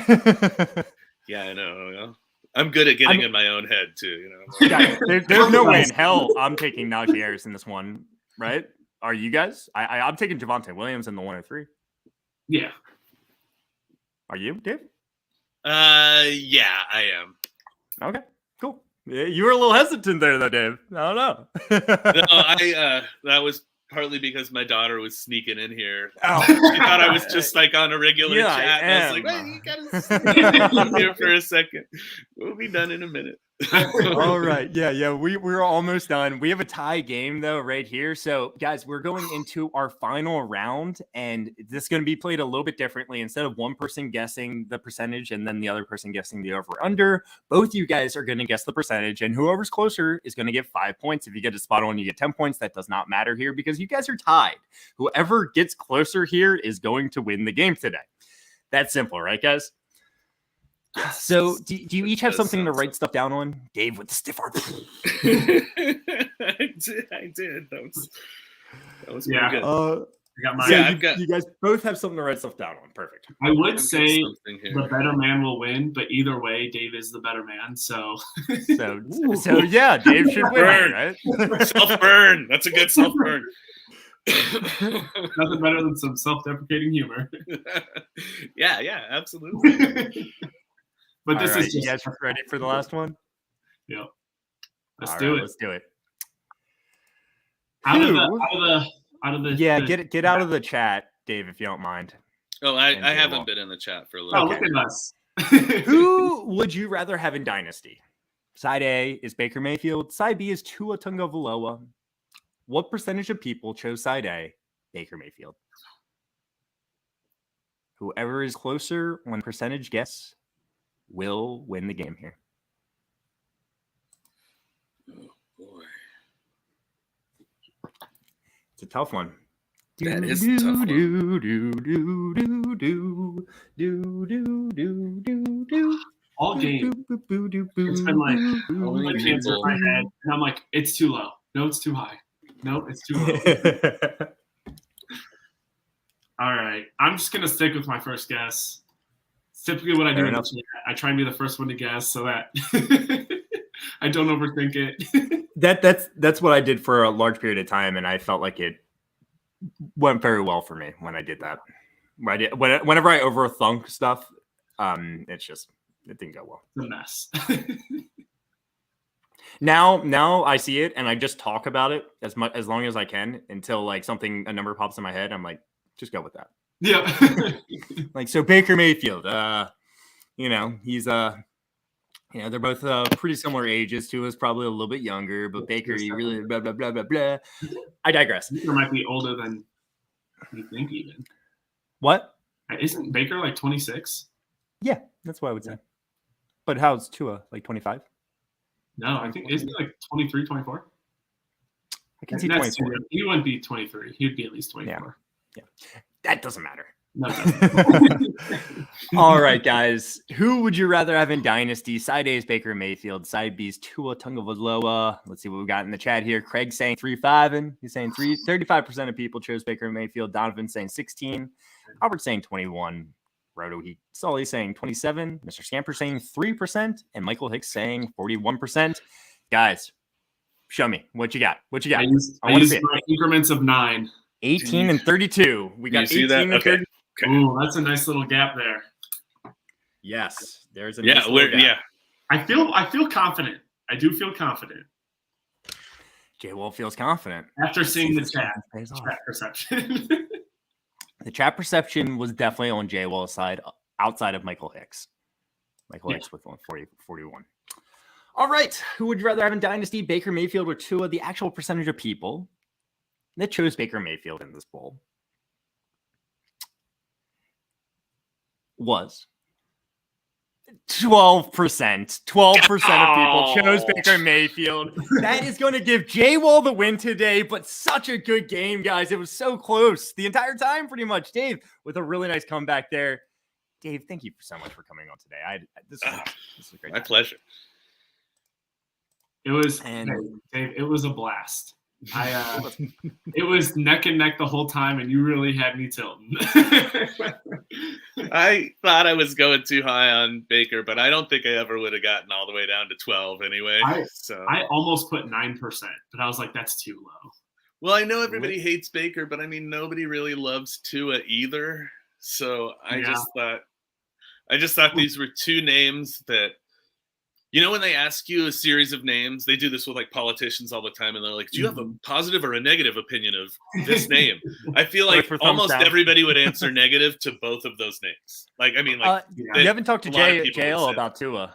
Speaker 3: Yeah, I know. I'm good at getting in my own head too. You know,
Speaker 1: yeah, there's no way in hell I'm taking Najee Harris in this one, right? Are you guys? I'm taking Javonte Williams in the 103.
Speaker 2: Yeah.
Speaker 1: Are you, Dave?
Speaker 3: Yeah, I am.
Speaker 1: Okay, cool. You were a little hesitant there, though, Dave. I don't know.
Speaker 3: No, that was partly because my daughter was sneaking in here.
Speaker 1: Oh.
Speaker 3: She thought I was just like on a regular chat. And I was like, "Wait, you gotta sneak in here for a second. We'll be done in a minute."
Speaker 1: All right. Yeah. We're almost done. We have a tie game though right here. So guys, we're going into our final round, and this is going to be played a little bit differently. Instead of one person guessing the percentage and then the other person guessing the over under, both you guys are going to guess the percentage, and whoever's closer is going to get 5 points. If you get a spot on, you get 10 points. That does not matter here because you guys are tied. Whoever gets closer here is going to win the game today. That's simple, right, guys? Yes. So do you each have something to write stuff down on? Dave with the stiff arm.
Speaker 2: I did. That was pretty good. I got mine.
Speaker 1: Yeah, you guys both have something to write stuff down on. Perfect.
Speaker 2: I would say the better man will win, but either way, Dave is the better man. So
Speaker 1: yeah, Dave should win, right?
Speaker 3: Self-burn. That's a good self-burn.
Speaker 2: Nothing better than some self-deprecating humor.
Speaker 3: Yeah, absolutely.
Speaker 1: But this is just... You guys ready for the last one?
Speaker 2: Yeah. Let's do it.
Speaker 1: Out of the yeah, get out of the chat, Dave, if you don't mind.
Speaker 3: Oh, I haven't been in the chat for a little
Speaker 2: bit. Look at us.
Speaker 1: Who would you rather have in Dynasty? Side A is Baker Mayfield. Side B is Tua Tagovailoa. What percentage of people chose side A, Baker Mayfield? Whoever is closer on percentage guess will win the game here.
Speaker 3: Oh, boy.
Speaker 1: It's a tough one.
Speaker 3: That is a tough
Speaker 2: one. All game. It's been like my chance in my head. And I'm like, it's too low. No, it's too high. No, it's too low. All right. I'm just going to stick with my first guess. It's typically what I do. I try and be the first one to guess so that I don't overthink it.
Speaker 1: That's what I did for a large period of time, and I felt like it went very well for me when I did that. Whenever I overthunk stuff, it didn't go well.
Speaker 2: It's a mess.
Speaker 1: Now I see it and I just talk about it as long as I can until like a number pops in my head. I'm like, just go with that.
Speaker 2: Yeah.
Speaker 1: Like, so Baker Mayfield, he's they're both pretty similar ages. Tua is probably a little bit younger, but Baker, he really blah blah blah blah blah. I digress.
Speaker 2: Baker might be older than you think even.
Speaker 1: What?
Speaker 2: Isn't Baker like 26?
Speaker 1: Yeah, that's what I would say. But how's Tua, like 25?
Speaker 2: No, I think isn't he like 23, 24?
Speaker 1: I can see 24.
Speaker 2: He wouldn't be 23. He'd be at least 24.
Speaker 1: Yeah. That doesn't matter.
Speaker 2: No, it doesn't.
Speaker 1: All right, guys. Who would you rather have in Dynasty? Side A is Baker Mayfield. Side B is Tua Tagovailoa. Let's see what we got in the chat here. Craig's saying 3-5, and he's saying 35% of people chose Baker Mayfield. Donovan's saying 16. Albert's saying 21. Sully's saying 27. Mr. Scamper saying 3%, and Michael Hicks saying 41%. Guys, show me what you got. What you got?
Speaker 2: I use my increments of 9.
Speaker 1: 18 and 32. We got 18 and 32.
Speaker 2: Okay. Ooh, that's a nice little gap there.
Speaker 1: Yes, there's a nice little gap.
Speaker 3: Yeah.
Speaker 2: I feel confident. I do feel confident.
Speaker 1: Jay Wolf feels confident
Speaker 2: after seeing the chat perception.
Speaker 1: The chat perception was definitely on Jay Wolf's side, outside of Michael Hicks. Hicks with 41. All right, who would you rather have in Dynasty, Baker Mayfield or Tua? The actual percentage of people that chose Baker Mayfield in this poll was 12%. 12% of people chose Baker Mayfield. That is going to give J-Wall the win today, but such a good game, guys. It was so close the entire time, pretty much. Dave, with a really nice comeback there. Dave, thank you so much for coming on today. This was a great
Speaker 3: My
Speaker 1: time.
Speaker 3: pleasure.
Speaker 2: It was, Dave, it was a blast. It was neck and neck the whole time, and you really had me tilting.
Speaker 3: I thought I was going too high on Baker, but I don't think I ever would have gotten all the way down to 12 anyway.
Speaker 2: I almost put 9%, but I was like, that's too low.
Speaker 3: Well, I know everybody hates Baker, but I mean, nobody really loves Tua either. So I just thought these were two names that, you know, when they ask you a series of names, they do this with like politicians all the time, and they're like, do you have a positive or a negative opinion of this name? I feel like almost everybody would answer negative to both of those names. Like, I mean, like
Speaker 1: you haven't talked to JL about Tua.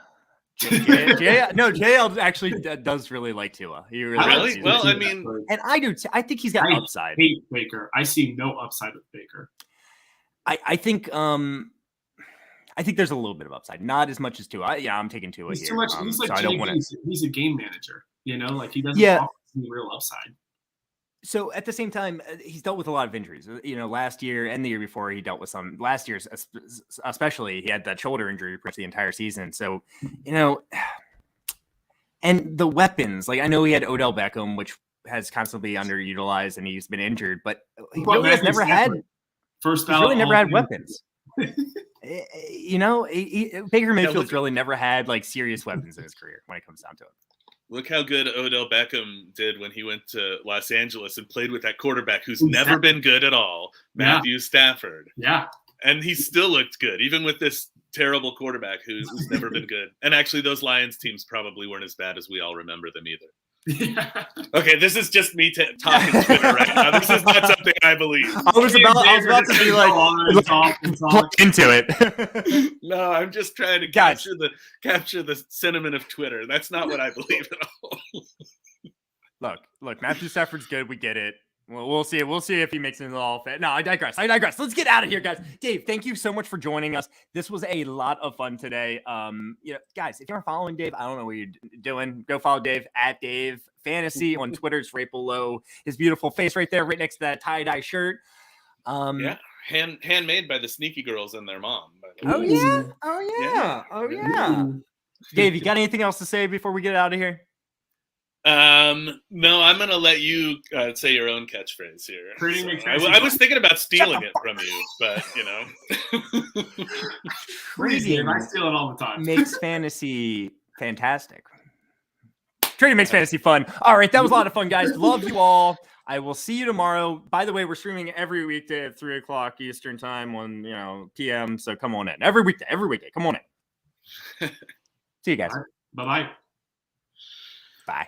Speaker 1: JL actually does really like Tua. He really?
Speaker 3: Well, I mean,
Speaker 1: and I do. I think he's got upside.
Speaker 2: I hate Baker. I see no upside with Baker.
Speaker 1: I think there's a little bit of upside, not as much as Tua. I'm taking Tua here.
Speaker 2: Too much. He's like he's a game manager, you know, like he doesn't offer any real upside.
Speaker 1: So at the same time, he's dealt with a lot of injuries. You know, last year and the year before, he dealt with some. Last year, especially, he had that shoulder injury for the entire season. So, you know, and the weapons, like I know he had Odell Beckham, which has constantly underutilized, and he's been injured, but he really has never had. He's really never had weapons. You know, Baker Mayfield's really never had like serious weapons in his career when it comes down to it.
Speaker 3: Look how good Odell Beckham did when he went to Los Angeles and played with that quarterback who's never been good at all, Matthew Stafford.
Speaker 2: Yeah.
Speaker 3: And he still looked good, even with this terrible quarterback who's never been good. And actually, those Lions teams probably weren't as bad as we all remember them either. Yeah. Okay, this is just me talking Twitter right now. This is not something I believe.
Speaker 1: I was about to be like, talk into it.
Speaker 3: No, I'm just trying to capture the sentiment of Twitter. That's not what I believe at all.
Speaker 1: Look, Matthew Stafford's good. We get it. Well, we'll see. We'll see if he makes it into the Hall of Fame. No, I digress. Let's get out of here, guys. Dave, thank you so much for joining us. This was a lot of fun today. You know, guys, if you're following Dave, I don't know what you're doing. Go follow Dave at Dave Fantasy on Twitter. It's right below his beautiful face right there, right next to that tie-dye shirt.
Speaker 3: Handmade by the Sneaky Girls and their mom. By the
Speaker 1: way. Oh yeah. Dave, you got anything else to say before we get out of here?
Speaker 3: No, I'm going to let you say your own catchphrase here. I was thinking about stealing it from you, but you know.
Speaker 2: Crazy. I steal it all the time.
Speaker 1: Makes fantasy fantastic. Trading makes fantasy fun. All right, that was a lot of fun, guys. Love you all. I will see you tomorrow. By the way, we're streaming every weekday at 3:00 Eastern time on PM. So come on in. Every weekday. Come on in. See you guys.
Speaker 2: Right. Bye-bye.
Speaker 1: Bye.